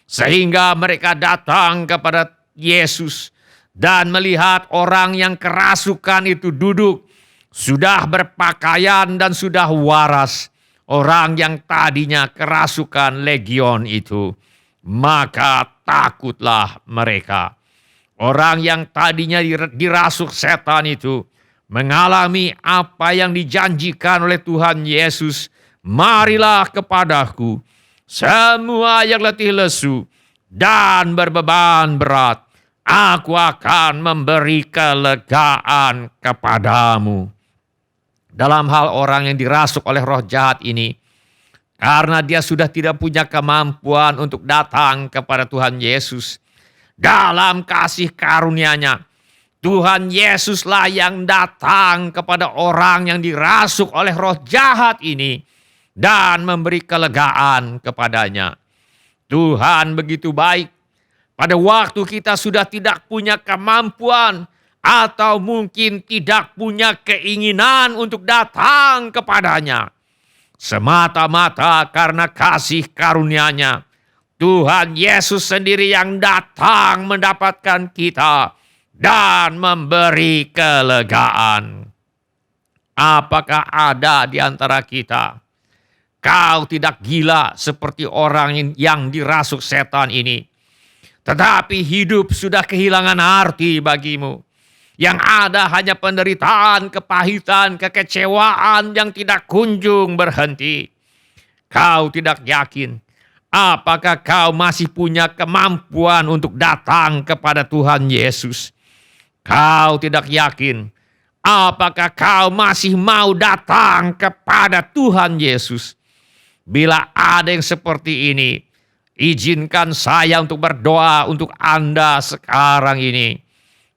Speaker 4: Sehingga mereka datang kepada Yesus dan melihat orang yang kerasukan itu duduk, sudah berpakaian dan sudah waras. Orang yang tadinya kerasukan legion itu. Maka takutlah mereka. Orang yang tadinya dirasuk setan itu mengalami apa yang dijanjikan oleh Tuhan Yesus. Marilah kepadaku semua yang letih lesu dan berbeban berat. Aku akan memberi kelegaan kepadamu. Dalam hal orang yang dirasuk oleh roh jahat ini, karena dia sudah tidak punya kemampuan untuk datang kepada Tuhan Yesus, dalam kasih karunia-Nya, Tuhan Yesuslah yang datang kepada orang yang dirasuk oleh roh jahat ini dan memberi kelegaan kepadanya. Tuhan begitu baik. Pada waktu kita sudah tidak punya kemampuan atau mungkin tidak punya keinginan untuk datang kepadanya, semata-mata karena kasih karunia-Nya, Tuhan Yesus sendiri yang datang mendapatkan kita dan memberi kelegaan. Apakah ada di antara kita? Kau tidak gila seperti orang yang dirasuk setan ini. Tetapi hidup sudah kehilangan arti bagimu. Yang ada hanya penderitaan, kepahitan, kekecewaan yang tidak kunjung berhenti. Kau tidak yakin apakah kau masih punya kemampuan untuk datang kepada Tuhan Yesus. Kau tidak yakin apakah kau masih mau datang kepada Tuhan Yesus. Bila ada yang seperti izinkan saya untuk berdoa untuk Anda sekarang ini.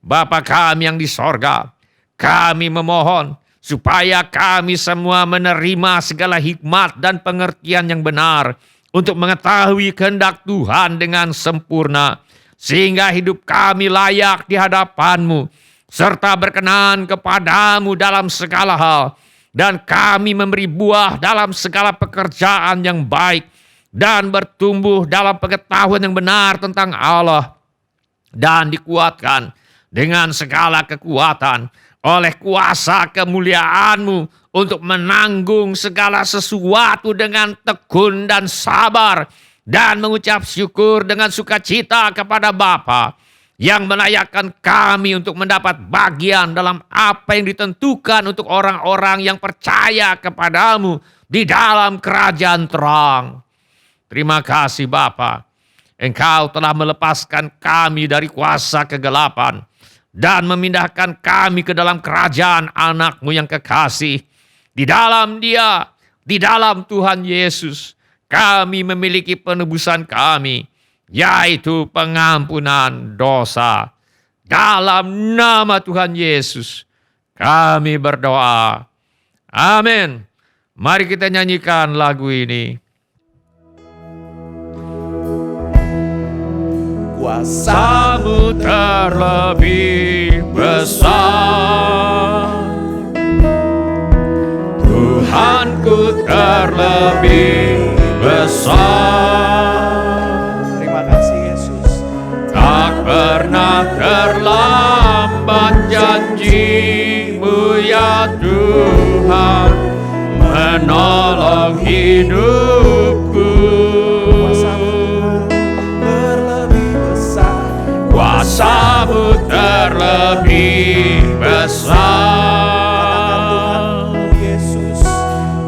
Speaker 4: Bapa kami yang di sorga, kami memohon supaya kami semua menerima segala hikmat dan pengertian yang benar untuk mengetahui kehendak Tuhan dengan sempurna, sehingga hidup kami layak di hadapan-Mu, serta berkenan kepadamu dalam segala hal, dan kami memberi buah dalam segala pekerjaan yang baik, dan bertumbuh dalam pengetahuan yang benar tentang Allah, dan dikuatkan dengan segala kekuatan oleh kuasa kemuliaan-Mu untuk menanggung segala sesuatu dengan tekun dan sabar, dan mengucap syukur dengan sukacita kepada Bapa yang melayakkan kami untuk mendapat bagian dalam apa yang ditentukan untuk orang-orang yang percaya kepadamu di dalam kerajaan terang. Terima kasih Bapa, Engkau telah melepaskan kami dari kuasa kegelapan dan memindahkan kami ke dalam kerajaan anak-Mu yang kekasih. Di dalam Dia, di dalam Tuhan Yesus, kami memiliki penebusan kami, yaitu pengampunan dosa. Dalam nama Tuhan Yesus, kami berdoa. Amin. Mari kita nyanyikan lagu ini. Kuasa-Mu terlebih besar, Tuhanku terlebih besar.
Speaker 1: Terima kasih Yesus.
Speaker 4: Tak pernah terlambat janji-Mu ya Tuhan, menolong hidupku. Kuasa-Mu terlebih besar,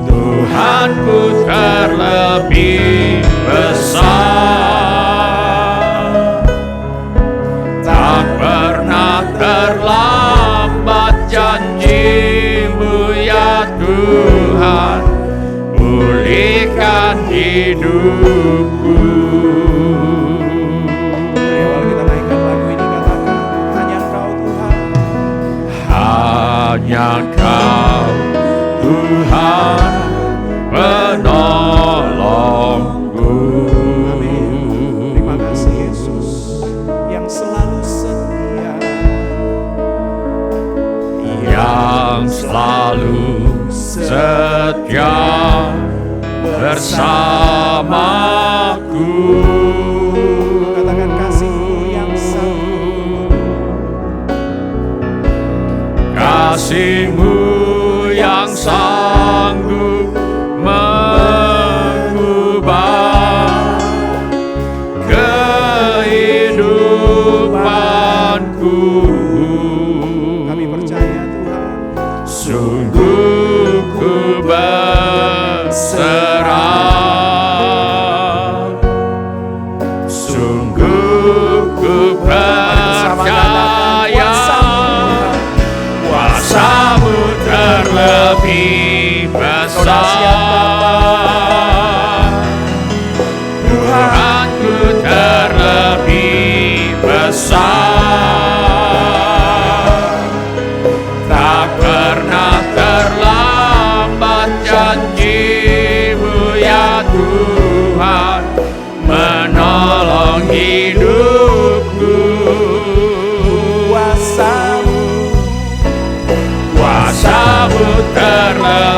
Speaker 4: Tuhanku terlebih besar. Tak pernah terlambat janji-Mu ya Tuhan, pulihkan hidupku. Hanya Kau Tuhan penolongku.
Speaker 1: Terima kasih Yesus yang selalu setia,
Speaker 4: yang selalu setia bersamaku.
Speaker 1: Katakan kasih-Mu yang sanggup,
Speaker 4: kasih-Mu yang sanggup mengubah kehidupanku.
Speaker 1: Kami percaya Tuhan,
Speaker 4: Sungguh ku berserah, sungguh ku percaya. Kuasa-Mu terlebih besar, Tuhanku terlebih besar. Tak pernah terlambat janji-Mu ya Tuhan, menolong hidupku. Kuasa-Mu terlebih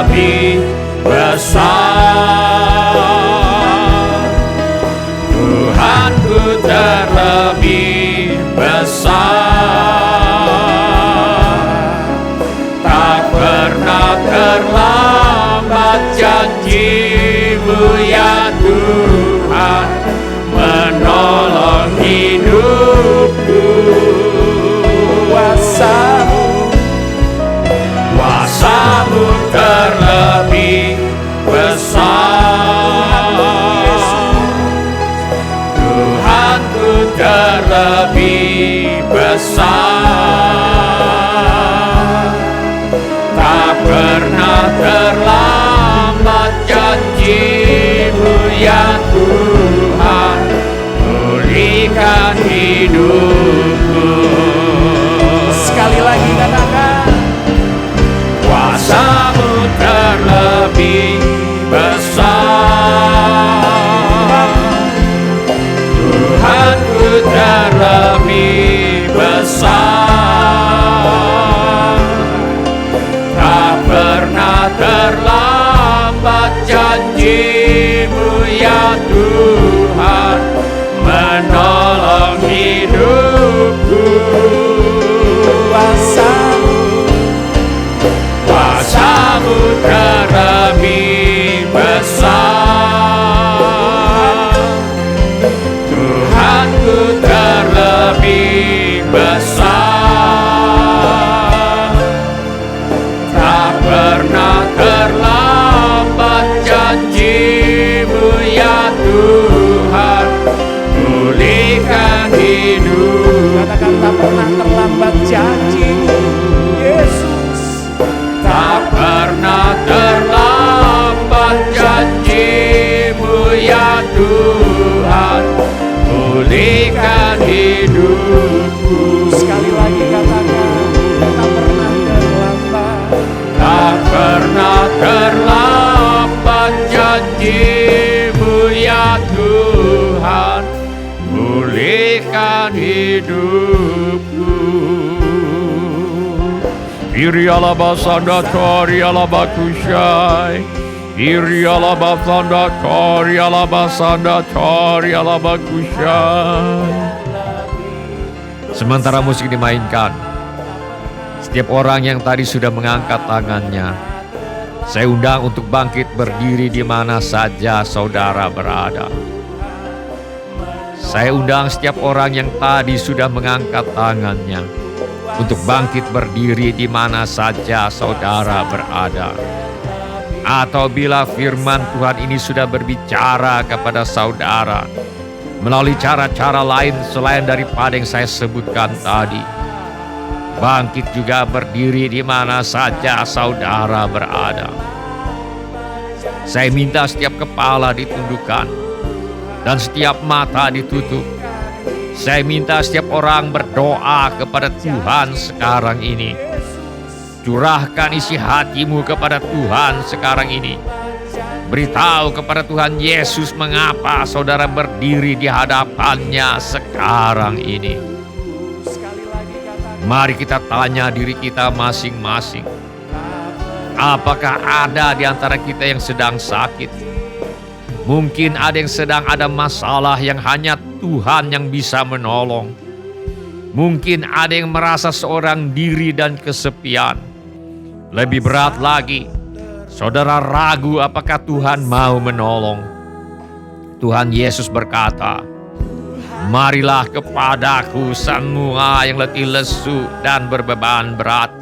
Speaker 4: terlebih besar. Tuhanku terlebih besar. Tak pernah terlambat janji-Mu ya Tuhan, menolong hidupku. Kuasa-Mu terlebih besar. Tuhanku terlebih besar. Tak pernah terlambat janji-Mu ya Tuhan, pulihkan hidupku.
Speaker 1: Sekali lagi katakan,
Speaker 4: Kuasa-Mu terlebih besar. Tuhanku terlebih besar. Tak pernah terlambat janji-Mu ya Tuhan, menolong hidupku. Kuasa-Mu terlebih besar. Tuhanku terlebih besar. Tak pernah terlambat janji-Mu ya Tuhan, pulihkan hidup.
Speaker 1: katakan tak pernah terlambat janji Yesus.
Speaker 4: Tak pernah terlambat janji-Mu ya Tuhan, pulihkan hidupku.
Speaker 1: Sekali lagi katakan, tak pernah terlambat.
Speaker 4: Tak pernah terlambat janji-Mu ya Tuhan, pulihkan hidupku. Irialabasanda torialabakushai, Irialabasanda torialabasanda torialabakushai. Sementara musik dimainkan, setiap orang yang tadi sudah mengangkat tangannya, saya undang untuk bangkit berdiri di mana saja saudara berada. Saya undang setiap orang yang tadi sudah mengangkat tangannya untuk bangkit berdiri di mana saja saudara berada. Atau bila firman Tuhan ini sudah berbicara kepada saudara melalui cara-cara lain selain daripada yang saya sebutkan tadi, bangkit juga berdiri di mana saja saudara berada. Saya minta setiap kepala ditundukkan dan setiap mata ditutup. Saya minta setiap orang berdoa kepada Tuhan sekarang ini. Curahkan isi hatimu kepada Tuhan sekarang ini. Beritahu kepada Tuhan Yesus mengapa saudara berdiri di hadapannya sekarang ini. Mari kita tanya diri kita masing-masing. Apakah ada di antara kita yang sedang sakit? Mungkin ada yang sedang ada masalah yang hanya Tuhan yang bisa menolong. Mungkin ada yang merasa seorang diri dan kesepian. Lebih berat lagi, saudara ragu apakah Tuhan mau menolong. Tuhan Yesus berkata, "Marilah kepadaku semua yang letih lesu dan berbeban berat.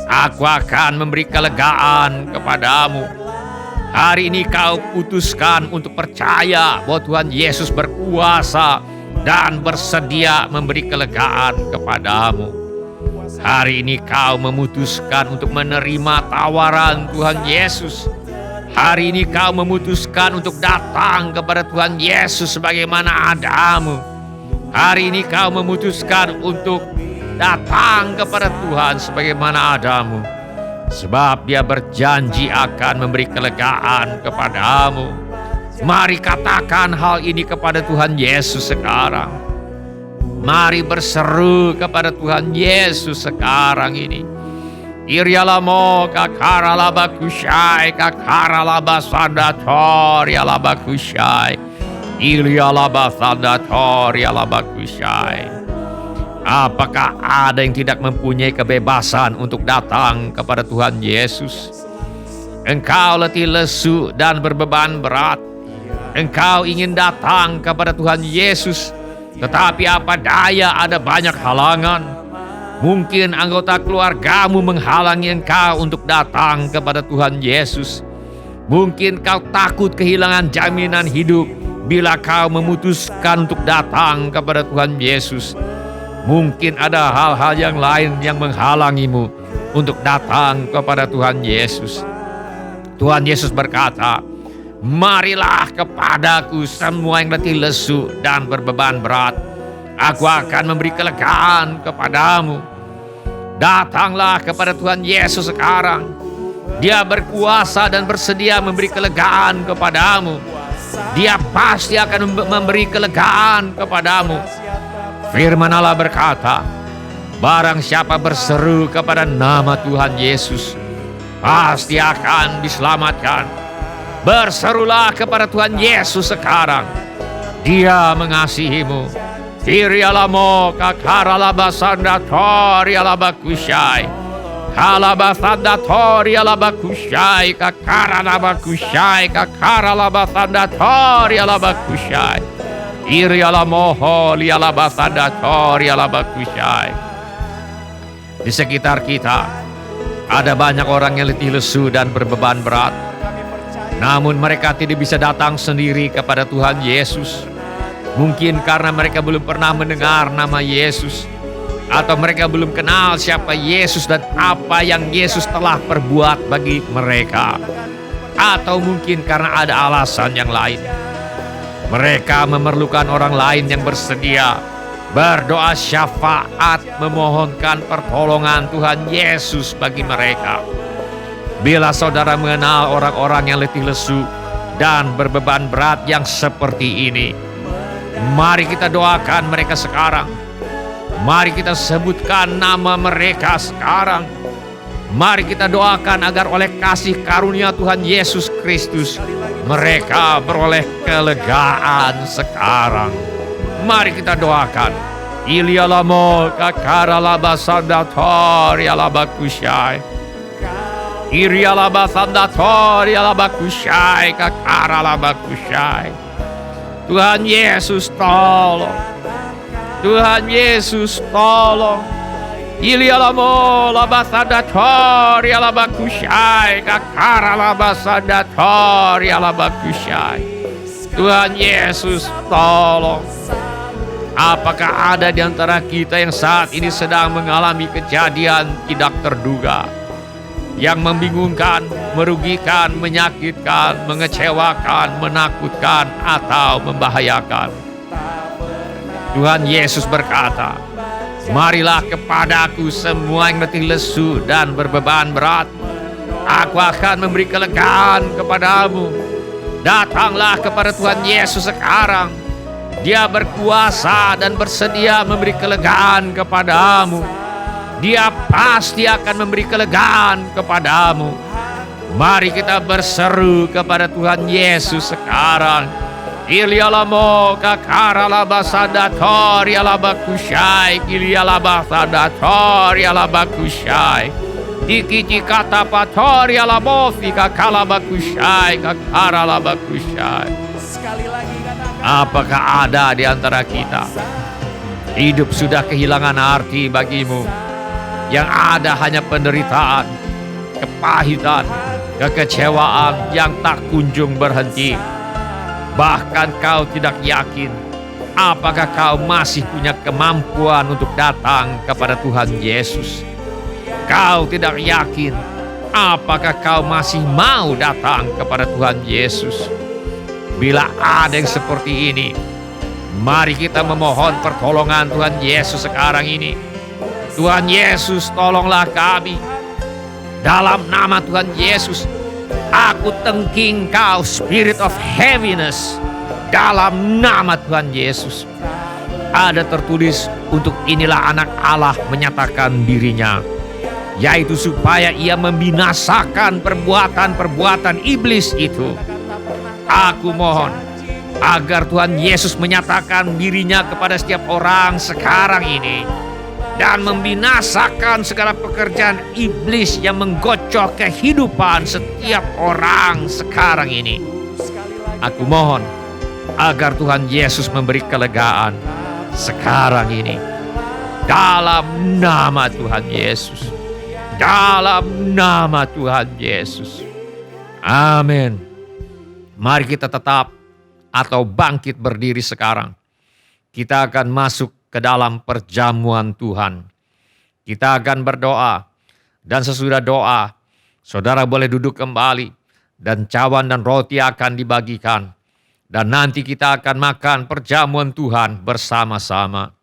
Speaker 4: Aku akan memberi kelegaan kepadamu." Hari ini kau putuskan untuk percaya bahwa Tuhan Yesus berkuasa dan bersedia memberi kelegaan kepadamu. Hari ini kau memutuskan untuk menerima tawaran Tuhan Yesus. Hari ini kau memutuskan untuk datang kepada Tuhan Yesus sebagaimana adamu. Hari ini kau memutuskan untuk datang kepada Tuhan sebagaimana adamu. Sebab Dia berjanji akan memberi kelegaan kepadamu. Mari katakan hal ini kepada Tuhan Yesus sekarang. Mari berseru kepada Tuhan Yesus sekarang ini. Irialamo kakaralabakushai kakaralabasandatori alabakushai. Ilialabasandatori alabakushai. Apakah ada yang tidak mempunyai kebebasan untuk datang kepada Tuhan Yesus? Engkau letih lesu dan berbeban berat. Engkau ingin datang kepada Tuhan Yesus, tetapi apa daya ada banyak halangan. Mungkin anggota keluargamu menghalangi engkau untuk datang kepada Tuhan Yesus. Mungkin kau takut kehilangan jaminan hidup bila kau memutuskan untuk datang kepada Tuhan Yesus. Mungkin ada hal-hal yang lain yang menghalangimu untuk datang kepada Tuhan Yesus. Tuhan Yesus berkata, "Marilah kepadaku semua yang letih lesu dan berbeban berat. Aku akan memberi kelegaan kepadamu." Datanglah kepada Tuhan Yesus sekarang. Dia berkuasa dan bersedia memberi kelegaan kepadamu. Dia pasti akan memberi kelegaan kepadamu. Firman Allah berkata, barang siapa berseru kepada nama Tuhan Yesus, pasti akan diselamatkan. Berserulah kepada Tuhan Yesus sekarang. Dia mengasihimu. Irialamo kakaralabasandatori alabakushai. Kalabasandatori alabakushai kakaralabakushai kakaralabasandatori alabakushai. Irialamoho lialabasandatori alabakushai. Di sekitar kita ada banyak orang yang letih lesu dan berbeban berat. Namun mereka tidak bisa datang sendiri kepada Tuhan Yesus. Mungkin karena mereka belum pernah mendengar nama Yesus, atau mereka belum kenal siapa Yesus dan apa yang Yesus telah perbuat bagi mereka, atau mungkin karena ada alasan yang lain. Mereka memerlukan orang lain yang bersedia berdoa syafaat, memohonkan pertolongan Tuhan Yesus bagi mereka. Bila saudara mengenal orang-orang yang letih lesu dan berbeban berat yang seperti ini, mari kita doakan mereka sekarang. Mari kita sebutkan nama mereka sekarang. Mari kita doakan agar oleh kasih karunia Tuhan Yesus Kristus, mereka beroleh kelegaan sekarang. Mari kita doakan. Ilialamo kakaralabasandatori alabakushai. Irialabasandatori alabakushai kakaralabakushai. Tuhan Yesus tolong. Tuhan Yesus tolong. Ilialamo labasandatori alabakushai kakaralabasandatori alabakushai. Tuhan Yesus tolong. Apakah ada di antara kita yang saat ini sedang mengalami kejadian tidak terduga, yang membingungkan, merugikan, menyakitkan, mengecewakan, menakutkan, atau membahayakan? Tuhan Yesus berkata, marilah kepadaku semua yang letih lesu dan berbeban berat. Aku akan memberi kelegaan kepadamu. Datanglah kepada Tuhan Yesus sekarang. Dia berkuasa dan bersedia memberi kelegaan kepadamu. Dia pasti akan memberi kelegaan kepadamu. Mari kita berseru kepada Tuhan Yesus sekarang. Ilialamo kakaralabasandatori alabakushai. Ilialabasandatori alabakushai. Tikiti kata patori alabofi kakalabakushai kakaralabakushai. Apakah ada di antara kita hidup sudah kehilangan arti bagimu? Yang ada hanya penderitaan, kepahitan, kekecewaan yang tak kunjung berhenti. Bahkan kau tidak yakin apakah kau masih punya kemampuan untuk datang kepada Tuhan Yesus. Kau tidak yakin apakah kau masih mau datang kepada Tuhan Yesus. Bila ada yang seperti ini, mari kita memohon pertolongan Tuhan Yesus sekarang ini. Tuhan Yesus, tolonglah kami. Dalam nama Tuhan Yesus, aku tengking kau spirit of heaviness. Dalam nama Tuhan Yesus. Ada tertulis, untuk inilah anak Allah menyatakan dirinya, yaitu supaya ia membinasakan perbuatan-perbuatan iblis itu. Aku mohon agar Tuhan Yesus menyatakan dirinya kepada setiap orang sekarang ini dan membinasakan segala pekerjaan iblis yang menggocok kehidupan setiap orang sekarang ini. Aku mohon agar Tuhan Yesus memberi kelegaan sekarang ini. Dalam nama Tuhan Yesus. Dalam nama Tuhan Yesus. Amin. Mari kita tetap atau bangkit berdiri sekarang. Kita akan masuk ke dalam perjamuan Tuhan. Kita akan berdoa. Dan sesudah doa, saudara boleh duduk kembali. Dan cawan dan roti akan dibagikan. Dan nanti kita akan makan perjamuan Tuhan bersama-sama.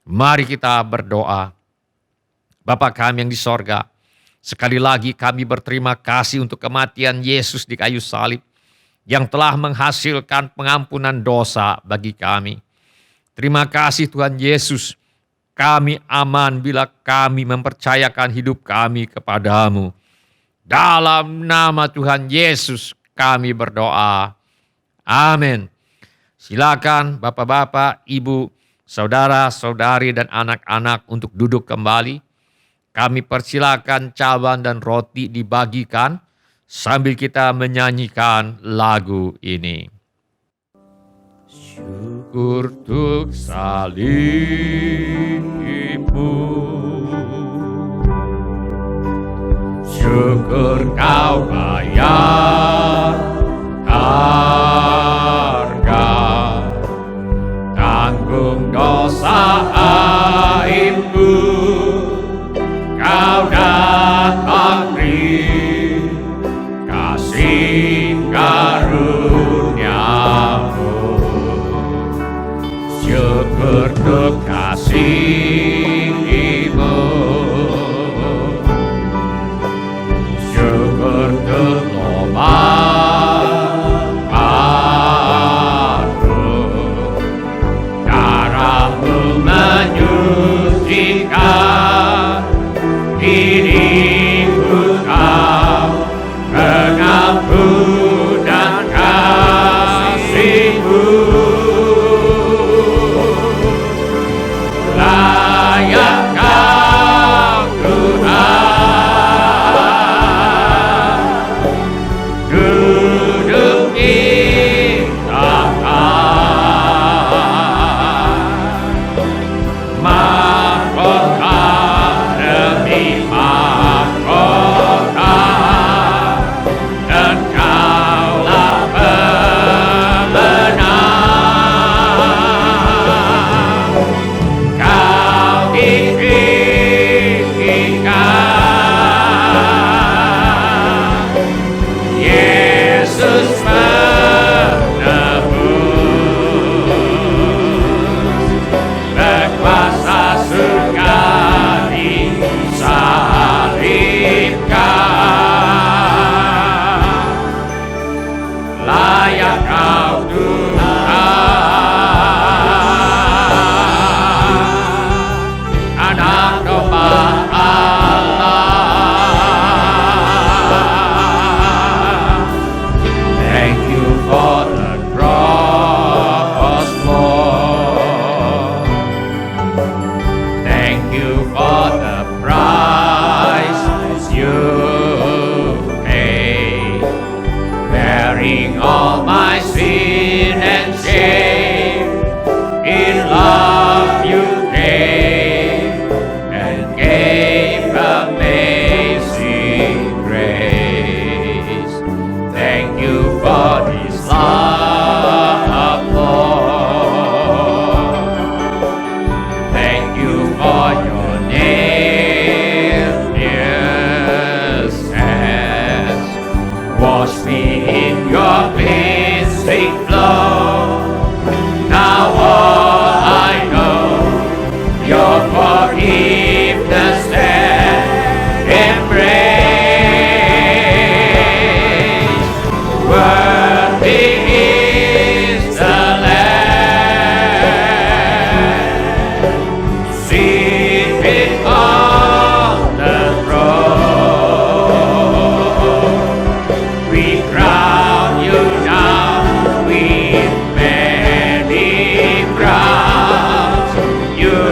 Speaker 4: Mari kita berdoa. Bapa kami yang di sorga, sekali lagi kami berterima kasih untuk kematian Yesus di kayu salib yang telah menghasilkan pengampunan dosa bagi kami. Terima kasih Tuhan Yesus, kami aman bila kami mempercayakan hidup kami kepadamu. Dalam nama Tuhan Yesus kami berdoa. Amin. Silakan bapak-bapak, ibu, saudara-saudari dan anak-anak untuk duduk kembali. Kami persilakan cawan dan roti dibagikan sambil kita menyanyikan lagu ini. Syukur untuk salibmu, syukur kau bayar harga, tanggung dosa aibku, kau datang beri kasih karuniamu. Syukur untuk kasih-Mu, syukur untuk obat-Mu, darah-Mu menyucikan diriku, kau pengampunan kasih-Mu.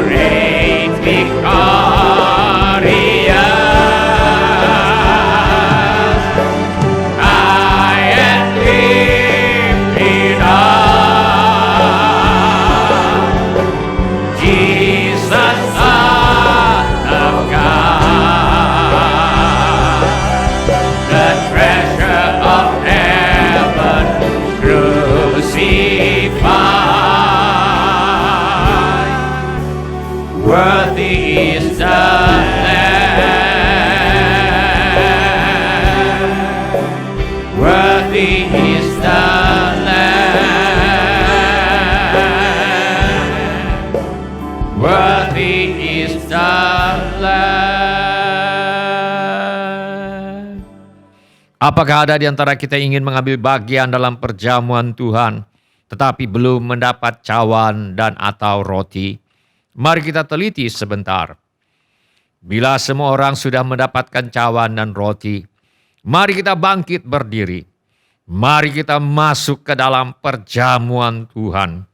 Speaker 4: reign victorious, high and lifted up, Jesus, Son of God, the treasure of heaven crucified. Worthy is the Lamb. Worthy is the Lamb. Worthy is the Lamb. Apakah ada di antara kita yang ingin mengambil bagian dalam perjamuan Tuhan, tetapi belum mendapat cawan dan atau roti? Mari kita teliti sebentar. Bila semua orang sudah mendapatkan cawan dan roti, mari kita bangkit berdiri. Mari kita masuk ke dalam perjamuan Tuhan.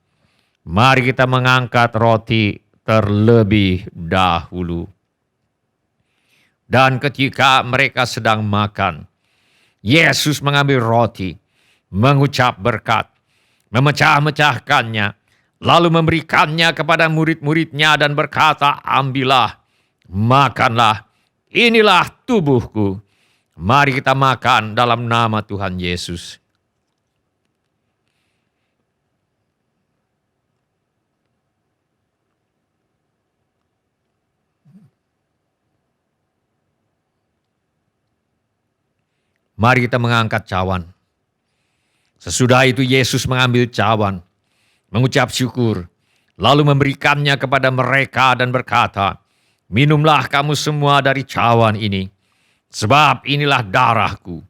Speaker 4: Mari kita mengangkat roti terlebih dahulu. Dan ketika mereka sedang makan, Yesus mengambil roti, mengucap berkat, memecah-mecahkannya, lalu memberikannya kepada murid-muridnya dan berkata, ambillah, makanlah, inilah tubuhku. Mari kita makan dalam nama Tuhan Yesus. Mari kita mengangkat cawan. Sesudah itu Yesus mengambil cawan, mengucap syukur, lalu memberikannya kepada mereka dan berkata, minumlah kamu semua dari cawan ini, sebab inilah darahku,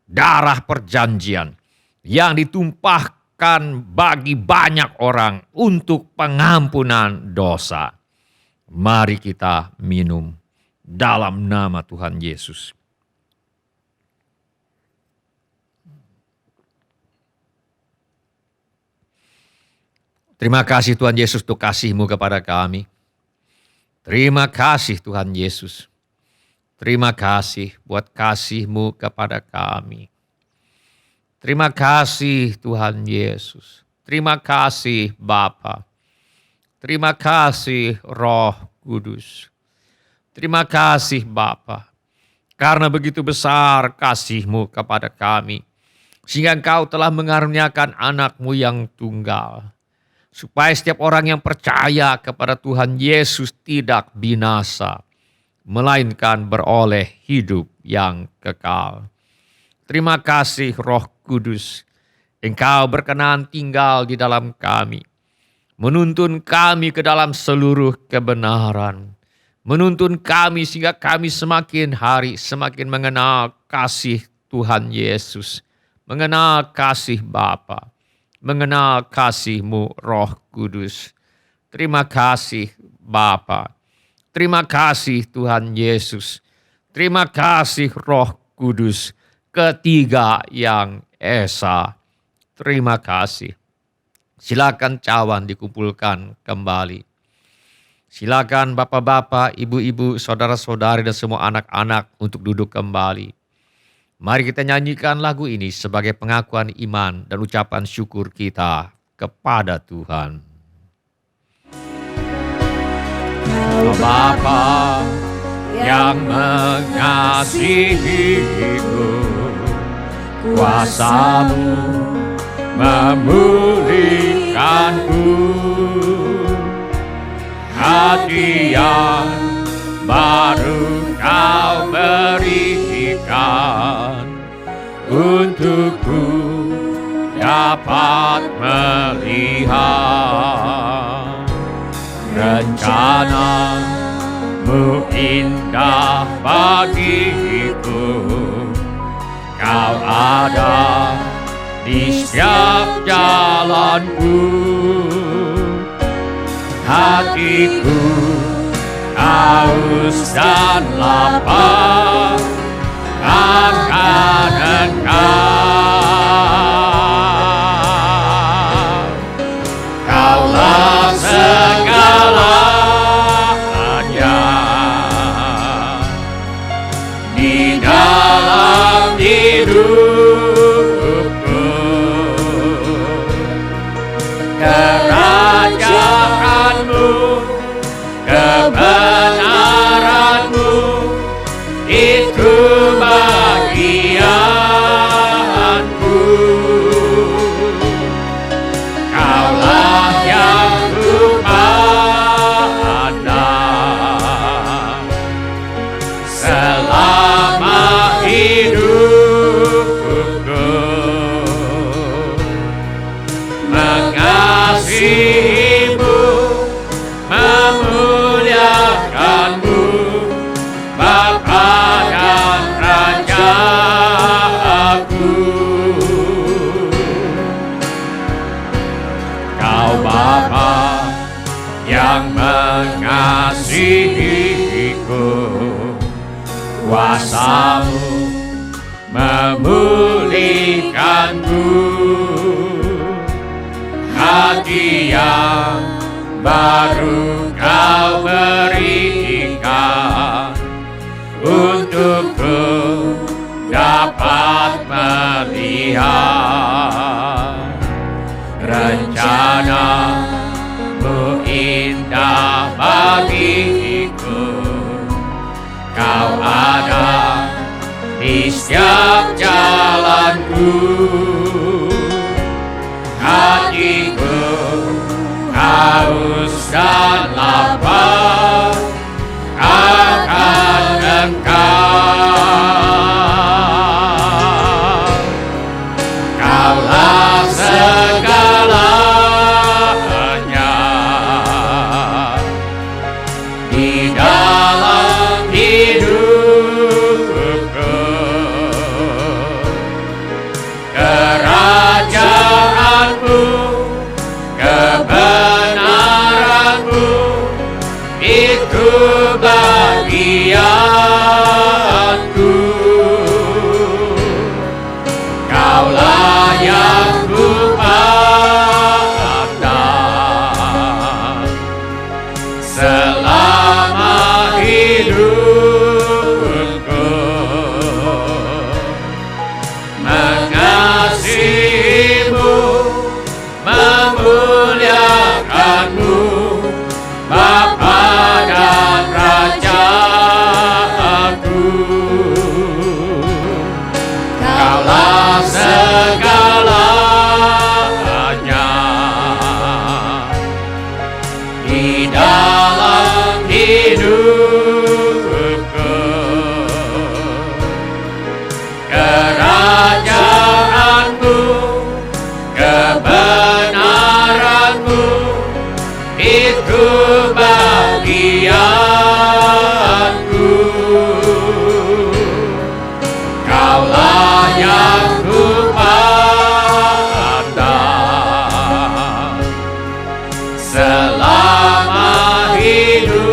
Speaker 4: darah perjanjian, yang ditumpahkan bagi banyak orang untuk pengampunan dosa. Mari kita minum dalam nama Tuhan Yesus. Terima kasih Tuhan Yesus untuk kasih-Mu kepada kami. Terima kasih Tuhan Yesus. Terima kasih buat kasih-Mu kepada kami. Terima kasih Tuhan Yesus. Terima kasih Bapa. Terima kasih Roh Kudus. Terima kasih Bapa. Karena begitu besar kasih-Mu kepada kami, sehingga Engkau telah mengaruniakan anak-Mu yang tunggal, supaya setiap orang yang percaya kepada Tuhan Yesus tidak binasa, melainkan beroleh hidup yang kekal. Terima kasih Roh Kudus, Engkau berkenan tinggal di dalam kami, menuntun kami ke dalam seluruh kebenaran, menuntun kami sehingga kami semakin hari semakin mengenal kasih Tuhan Yesus, mengenal kasih Bapa, mengenal kasih-Mu Roh Kudus. Terima kasih Bapa. Terima kasih Tuhan Yesus. Terima kasih Roh Kudus, ketiga yang esa. Terima kasih. Silakan cawan dikumpulkan kembali. Silakan bapak-bapak, ibu-ibu, saudara-saudari dan semua anak-anak untuk duduk kembali. Mari kita nyanyikan lagu ini sebagai pengakuan iman dan ucapan syukur kita kepada Tuhan.
Speaker 3: Kau
Speaker 4: Bapa yang mengasihiku, kuasa-Mu memulihkanku, hati yang baru Kau berikan, untukku dapat melihat rencana-Mu indah bagiku. Kau ada di setiap jalanku, hatiku haus dan lapar akan Engkau. Kaulah segala mengasihiku, kuasa-Mu memulihkanku, hati yang baru Kau berikan, untukku dapat melihat rencana-Mu indah bagiku. Kau ada di setiap jalanku, hatiku haus dan lapar akan Engkau. Kaulah segalanya di dalam hidupku. Kerajaan-Mu, kebenaran-Mu, itu bagianku. Kaulah yang ku pandang selama hidupku. Mengasihi-Mu, memuliakan-Mu, Bapa dan Rajaku. Kaulah segalanya di dalam hidupku. Kerajaan-Mu, kebenaran-Mu, itu bagianku. Kaulah yang ku pandang selama hidupku.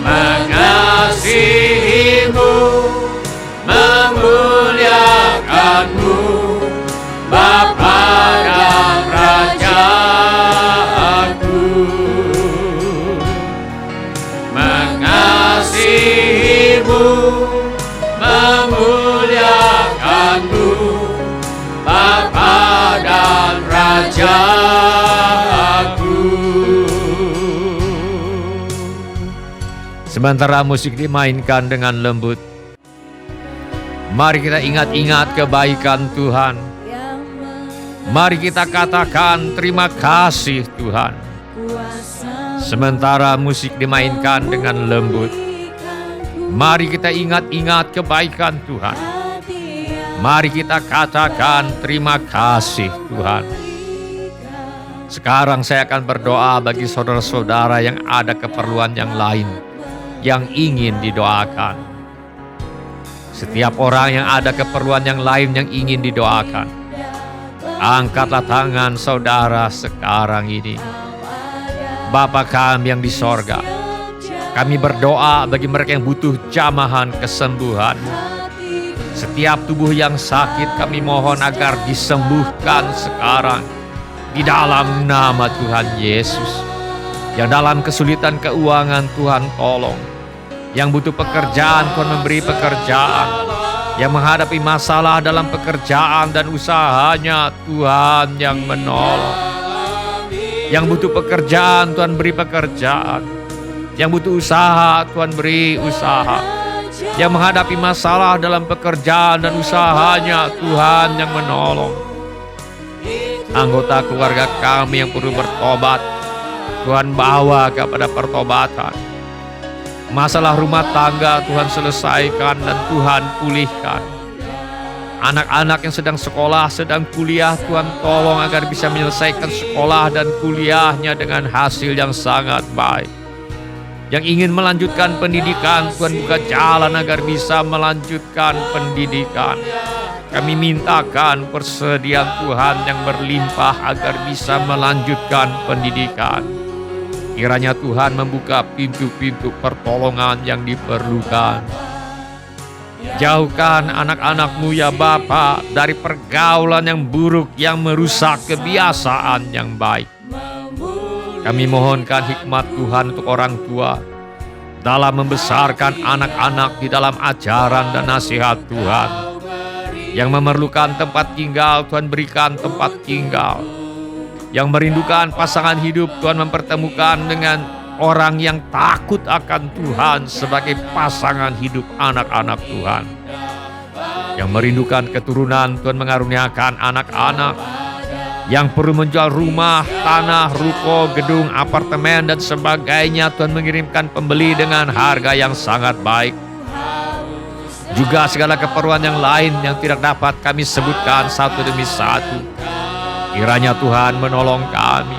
Speaker 4: Mengasihi-Mu, memuliakan-Mu, Bapa dan Rajaku. Mengasihi-Mu, memuliakan-Mu, Bapa dan Rajaku. Sementara musik dimainkan dengan lembut, mari kita ingat-ingat kebaikan Tuhan. Mari kita katakan terima kasih Tuhan. Sementara musik dimainkan dengan lembut, mari kita ingat-ingat kebaikan Tuhan. Mari kita katakan terima kasih Tuhan. Sekarang saya akan berdoa bagi saudara-saudara yang ada keperluan yang lain, yang ingin didoakan. Setiap orang yang ada keperluan yang lain yang ingin didoakan, angkatlah tangan saudara sekarang ini. Bapa kami yang di sorga, kami berdoa bagi mereka yang butuh jamahan kesembuhan-Mu. Setiap tubuh yang sakit kami mohon agar disembuhkan sekarang di dalam nama Tuhan Yesus. Yang dalam kesulitan keuangan Tuhan tolong. Yang butuh pekerjaan Tuhan memberi pekerjaan. Yang menghadapi masalah dalam pekerjaan dan usahanya Tuhan yang menolong. Yang butuh pekerjaan Tuhan beri pekerjaan. Yang butuh usaha Tuhan beri usaha. Yang menghadapi masalah dalam pekerjaan dan usahanya Tuhan yang menolong. Anggota keluarga kami yang perlu bertobat, Tuhan bawa kepada pertobatan. Masalah rumah tangga Tuhan selesaikan dan Tuhan pulihkan. Anak-anak yang sedang sekolah, sedang kuliah, Tuhan tolong agar bisa menyelesaikan sekolah dan kuliahnya dengan hasil yang sangat baik. Yang ingin melanjutkan pendidikan, Tuhan buka jalan agar bisa melanjutkan pendidikan. Kami mintakan persediaan Tuhan yang berlimpah agar bisa melanjutkan pendidikan. Kiranya Tuhan membuka pintu-pintu pertolongan yang diperlukan. Jauhkan anak-anak-Mu ya Bapa dari pergaulan yang buruk yang merusak kebiasaan yang baik. Kami mohonkan hikmat Tuhan untuk orang tua dalam membesarkan anak-anak di dalam ajaran dan nasihat Tuhan. Yang memerlukan tempat tinggal, Tuhan berikan tempat tinggal. Yang merindukan pasangan hidup, Tuhan mempertemukan dengan orang yang takut akan Tuhan sebagai pasangan hidup anak-anak Tuhan. Yang merindukan keturunan, Tuhan mengaruniakan anak-anak yang perlu menjual rumah, tanah, ruko, gedung, apartemen, dan sebagainya. Tuhan mengirimkan pembeli dengan harga yang sangat baik. Juga segala keperluan yang lain yang tidak dapat kami sebutkan satu demi satu. Kiranya Tuhan menolong kami.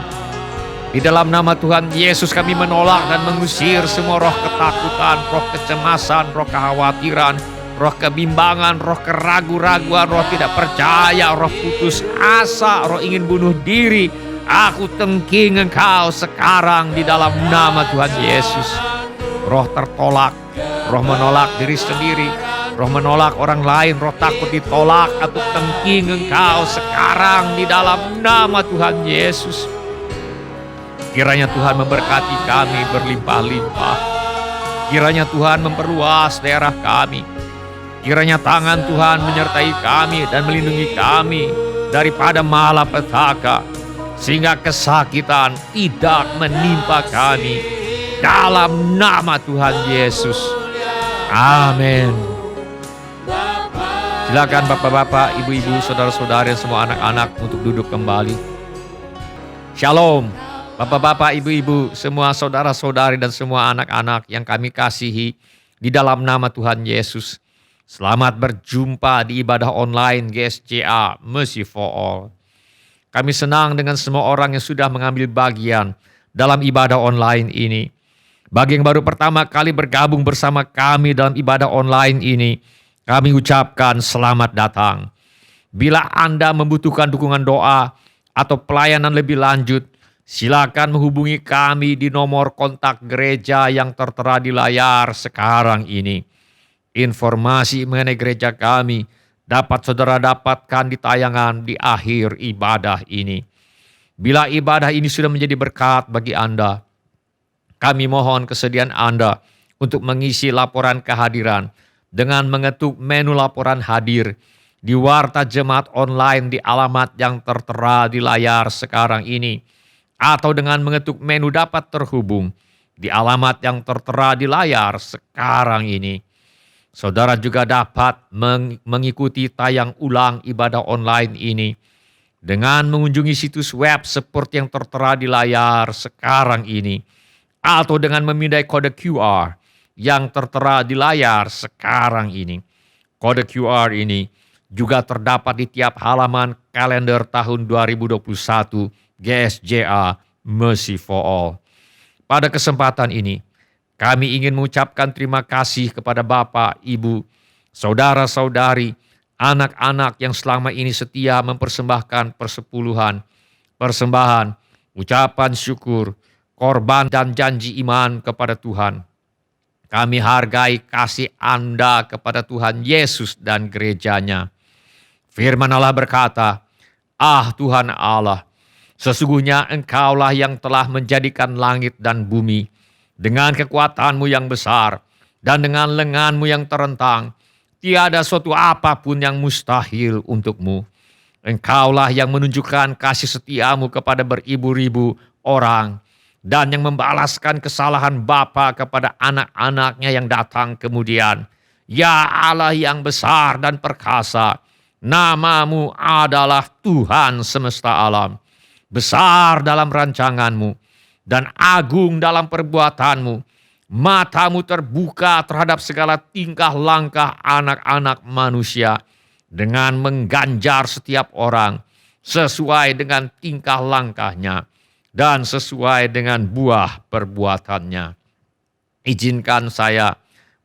Speaker 4: Di dalam nama Tuhan Yesus kami menolak dan mengusir semua roh ketakutan, roh kecemasan, roh kekhawatiran, roh kebimbangan, roh keraguan-raguan, roh tidak percaya, roh putus asa, roh ingin bunuh diri. Aku tengking engkau sekarang di dalam nama Tuhan Yesus. Roh tertolak, roh menolak diri sendiri, roh menolak orang lain, roh takut ditolak, aku tengking engkau sekarang di dalam nama Tuhan Yesus. Kiranya Tuhan memberkati kami berlimpah-limpah. Kiranya Tuhan memperluas daerah kami. Kiranya tangan Tuhan menyertai kami dan melindungi kami daripada malapetaka, sehingga kesakitan tidak menimpa kami. Dalam nama Tuhan Yesus. Amin. Silakan bapak-bapak, ibu-ibu, saudara-saudara, dan semua anak-anak untuk duduk kembali. Shalom. Bapak-bapak, ibu-ibu, semua saudara-saudari dan semua anak-anak yang kami kasihi di dalam nama Tuhan Yesus. Selamat berjumpa di ibadah online GSJA Mercy for All. Kami senang dengan semua orang yang sudah mengambil bagian dalam ibadah online ini. Bagi yang baru pertama kali bergabung bersama kami dalam ibadah online ini, kami ucapkan selamat datang. Bila Anda membutuhkan dukungan doa atau pelayanan lebih lanjut, silakan menghubungi kami di nomor kontak gereja yang tertera di layar sekarang ini. Informasi mengenai gereja kami dapat saudara dapatkan di tayangan di akhir ibadah ini. Bila ibadah ini sudah menjadi berkat bagi Anda, kami mohon kesediaan Anda untuk mengisi laporan kehadiran dengan mengetuk menu laporan hadir di Warta Jemaat Online di alamat yang tertera di layar sekarang ini, atau dengan mengetuk menu dapat terhubung di alamat yang tertera di layar sekarang ini. Saudara juga dapat mengikuti tayang ulang ibadah online ini dengan mengunjungi situs web seperti yang tertera di layar sekarang ini, atau dengan memindai kode QR yang tertera di layar sekarang ini. Kode QR ini juga terdapat di tiap halaman kalender tahun 2021 GSJA Mercy for All. Pada kesempatan ini, kami ingin mengucapkan terima kasih kepada Bapak, Ibu, saudara-saudari, anak-anak yang selama ini setia mempersembahkan persepuluhan, persembahan, ucapan syukur, korban dan janji iman kepada Tuhan. Kami hargai kasih Anda kepada Tuhan Yesus dan gerejanya. Firman Allah berkata, "Ah Tuhan Allah, sesungguhnya Engkaulah yang telah menjadikan langit dan bumi dengan kekuatan-Mu yang besar dan dengan lengan-Mu yang terentang. Tiada suatu apapun yang mustahil untuk-Mu. Engkaulah yang menunjukkan kasih setia-Mu kepada beribu-ribu orang dan yang membalaskan kesalahan bapa kepada anak-anaknya yang datang kemudian. Ya Allah yang besar dan perkasa, nama-Mu adalah Tuhan semesta alam. Besar dalam rancangan-Mu dan agung dalam perbuatan-Mu. Mata-Mu terbuka terhadap segala tingkah langkah anak-anak manusia dengan mengganjar setiap orang sesuai dengan tingkah langkahnya dan sesuai dengan buah perbuatannya." Izinkan saya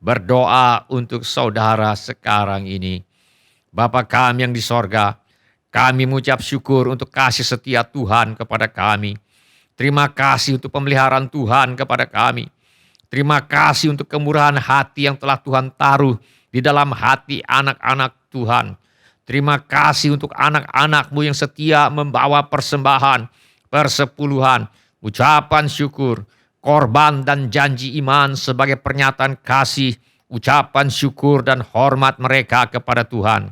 Speaker 4: berdoa untuk saudara sekarang ini. Bapa kami yang di sorga, kami mengucap syukur untuk kasih setia Tuhan kepada kami. Terima kasih untuk pemeliharaan Tuhan kepada kami. Terima kasih untuk kemurahan hati yang telah Tuhan taruh di dalam hati anak-anak Tuhan. Terima kasih untuk anak-anak-Mu yang setia membawa persembahan, persepuluhan, ucapan syukur, korban dan janji iman sebagai pernyataan kasih, ucapan syukur dan hormat mereka kepada Tuhan.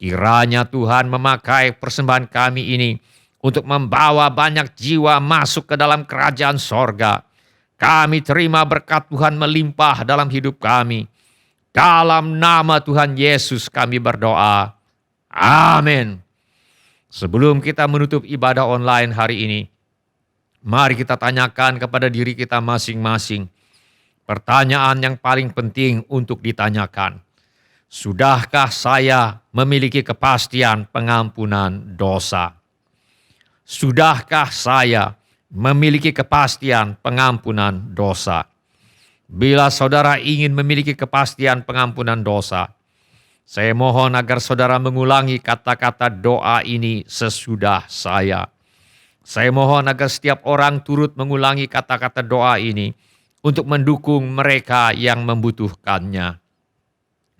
Speaker 4: Kiranya Tuhan memakai persembahan kami ini untuk membawa banyak jiwa masuk ke dalam kerajaan sorga. Kami terima berkat Tuhan melimpah dalam hidup kami. Dalam nama Tuhan Yesus kami berdoa. Amin. Sebelum kita menutup ibadah online hari ini, mari kita tanyakan kepada diri kita masing-masing. Pertanyaan yang paling penting untuk ditanyakan. Sudahkah saya memiliki kepastian pengampunan dosa? Sudahkah saya memiliki kepastian pengampunan dosa? Bila saudara ingin memiliki kepastian pengampunan dosa, saya mohon agar saudara mengulangi kata-kata doa ini sesudah saya. Saya mohon agar setiap orang turut mengulangi kata-kata doa ini untuk mendukung mereka yang membutuhkannya.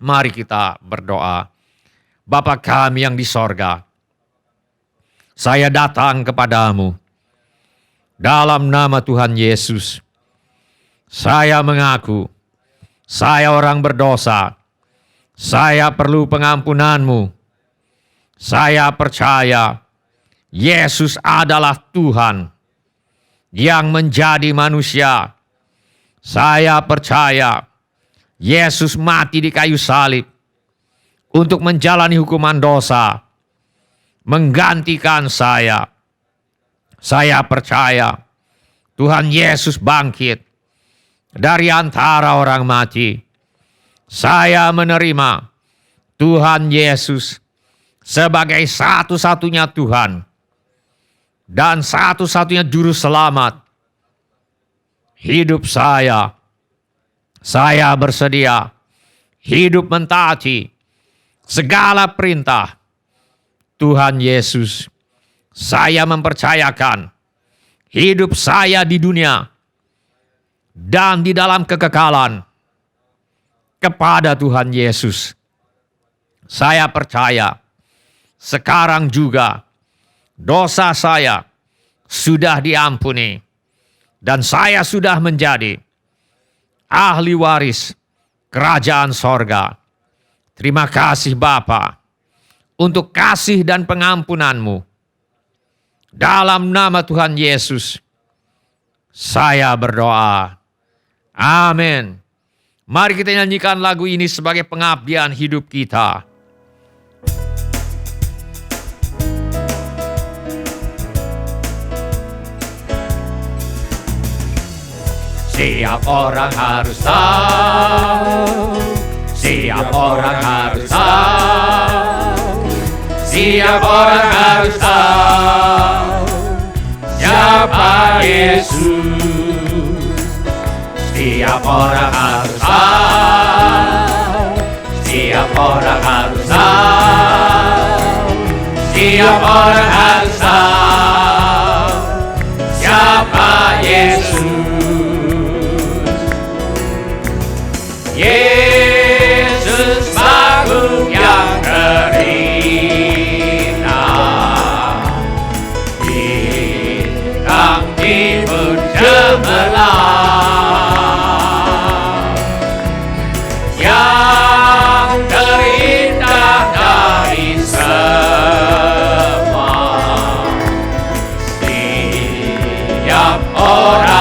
Speaker 4: Mari kita berdoa. Bapa kami yang di sorga, saya datang kepadamu. Dalam nama Tuhan Yesus, saya mengaku, saya orang berdosa. Saya perlu pengampunan-Mu. Saya percaya Yesus adalah Tuhan yang menjadi manusia. Saya percaya Yesus mati di kayu salib untuk menjalani hukuman dosa, menggantikan saya. Saya percaya Tuhan Yesus bangkit dari antara orang mati. Saya menerima Tuhan Yesus sebagai satu-satunya Tuhan dan satu-satunya juru selamat hidup saya. Saya bersedia hidup mentaati segala perintah Tuhan Yesus. Saya mempercayakan hidup saya di dunia dan di dalam kekekalan kepada Tuhan Yesus. Saya percaya sekarang juga dosa saya sudah diampuni dan saya sudah menjadi ahli waris kerajaan sorga. Terima kasih Bapa untuk kasih dan pengampunan-Mu. Dalam nama Tuhan Yesus, saya berdoa. Amin. Mari kita nyanyikan lagu ini sebagai pengabdian hidup kita. Setiap orang harus tahu, setiap orang harus tahu, setiap orang harus tahu siapa Yesus. Setiap orang harus tahu, setiap orang harus tahu, setiap orang harus tahu siapa Yesus. Yesus Agung yang terindah, bintang timur cemerlang, yang terindah dari semua. Setiap orang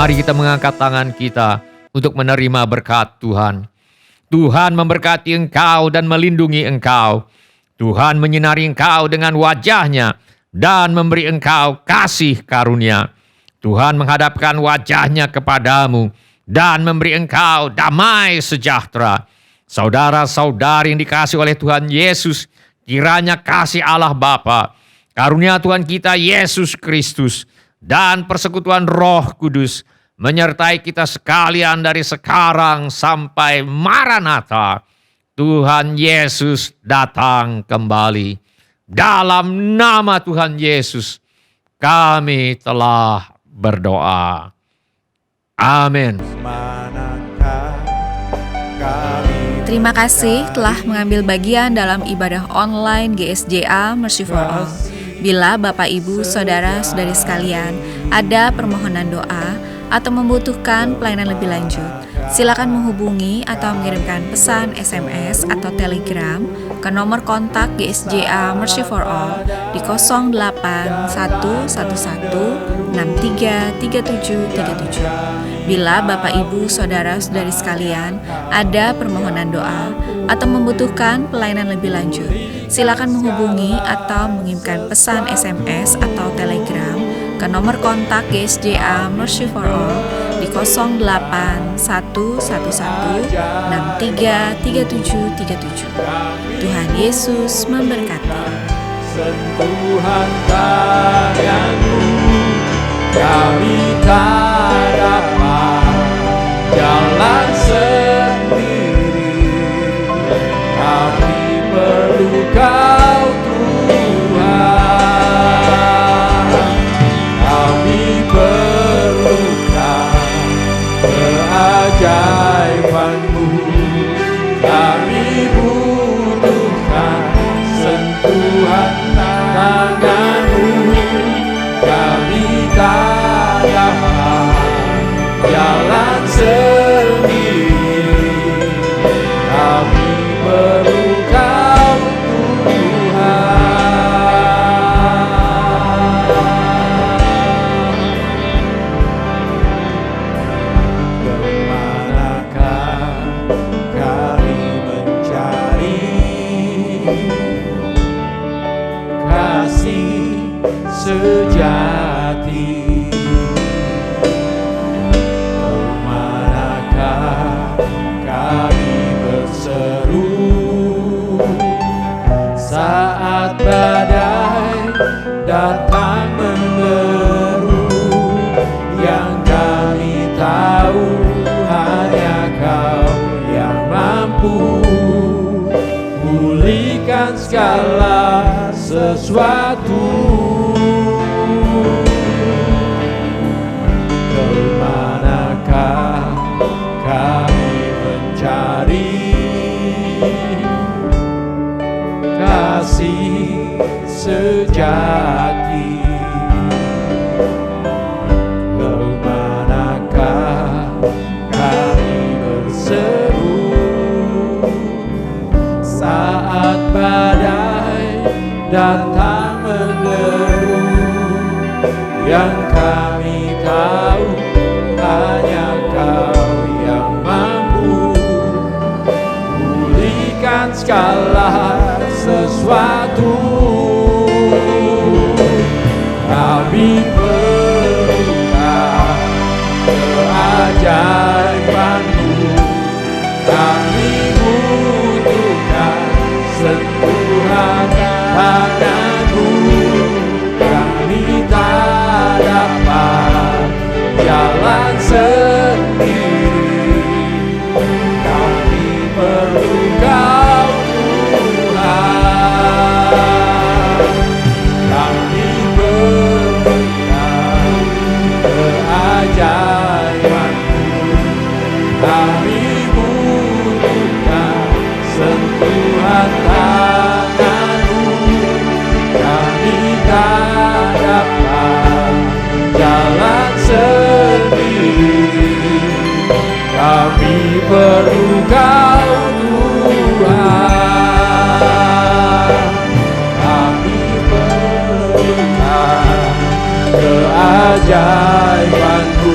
Speaker 4: Mari kita mengangkat tangan kita untuk menerima berkat Tuhan. Tuhan memberkati engkau dan melindungi engkau. Tuhan menyinari engkau dengan wajah-Nya dan memberi engkau kasih karunia. Tuhan menghadapkan wajah-Nya kepadamu dan memberi engkau damai sejahtera. Saudara-saudari yang dikasihi oleh Tuhan Yesus, kiranya kasih Allah Bapa, karunia Tuhan kita Yesus Kristus, dan persekutuan Roh Kudus menyertai kita sekalian dari sekarang sampai Maranatha. Tuhan Yesus datang kembali. Dalam nama Tuhan Yesus, kami telah berdoa. Amin.
Speaker 2: Terima kasih telah mengambil bagian dalam ibadah online GSJA Mercy for All. Bila Bapak, Ibu, Saudara-saudari sekalian ada permohonan doa atau membutuhkan pelayanan lebih lanjut, silakan menghubungi atau mengirimkan pesan SMS atau Telegram ke nomor kontak GSJA Mercy for All di 08111633737. Bila Bapak, Ibu, Saudara-saudari sekalian ada permohonan doa atau membutuhkan pelayanan lebih lanjut, silakan menghubungi atau mengirimkan pesan SMS atau Telegram ke nomor kontak GSJA Mercy for All di 08111633737. Tuhan Yesus memberkati.
Speaker 5: Sentuhan tanganmu, kami tak dapat jalan sendiri. Kami perlu Kau Tuhan. Kami perlukan keajaiban-Mu. Kami butuhkan sentuhan tangan-Mu. Kami tak dapat jalan sendiri. Kami perlu Kau Tuhan. Kemanakah kami mencari kasih sejati? Kemanakah kami berseru saat badai datang menderu? Yang kami tahu hanya Kau yang mampu pulihkan segala sesuatu. Kemanakah kami mencari kasih sejati? Kemanakah kami berseru saat badai datang menderu? Yang kami tahu hanya Kau yang mampu pulihkan segala sesuatu. Kami perlukan keajaiban-Mu. Kami butuhkan sentuhan tangan-Mu. Kami tak dapat jalan sendiri. Kami perlu Kau Tuhan. Kami perlukan keajaiban-Mu. Kami butuhkan sentuhan tangan-Mu. Kami tak dapat jalan sendiri. Kami perlu Kau Tuhan. Kami perlukan keajaiban-Mu.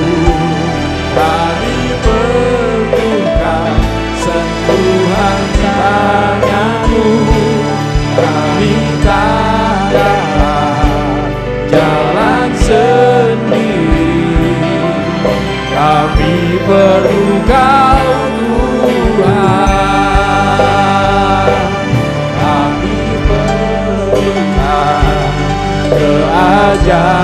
Speaker 5: perlu Kau Tuhan, kami perlukan keajaiban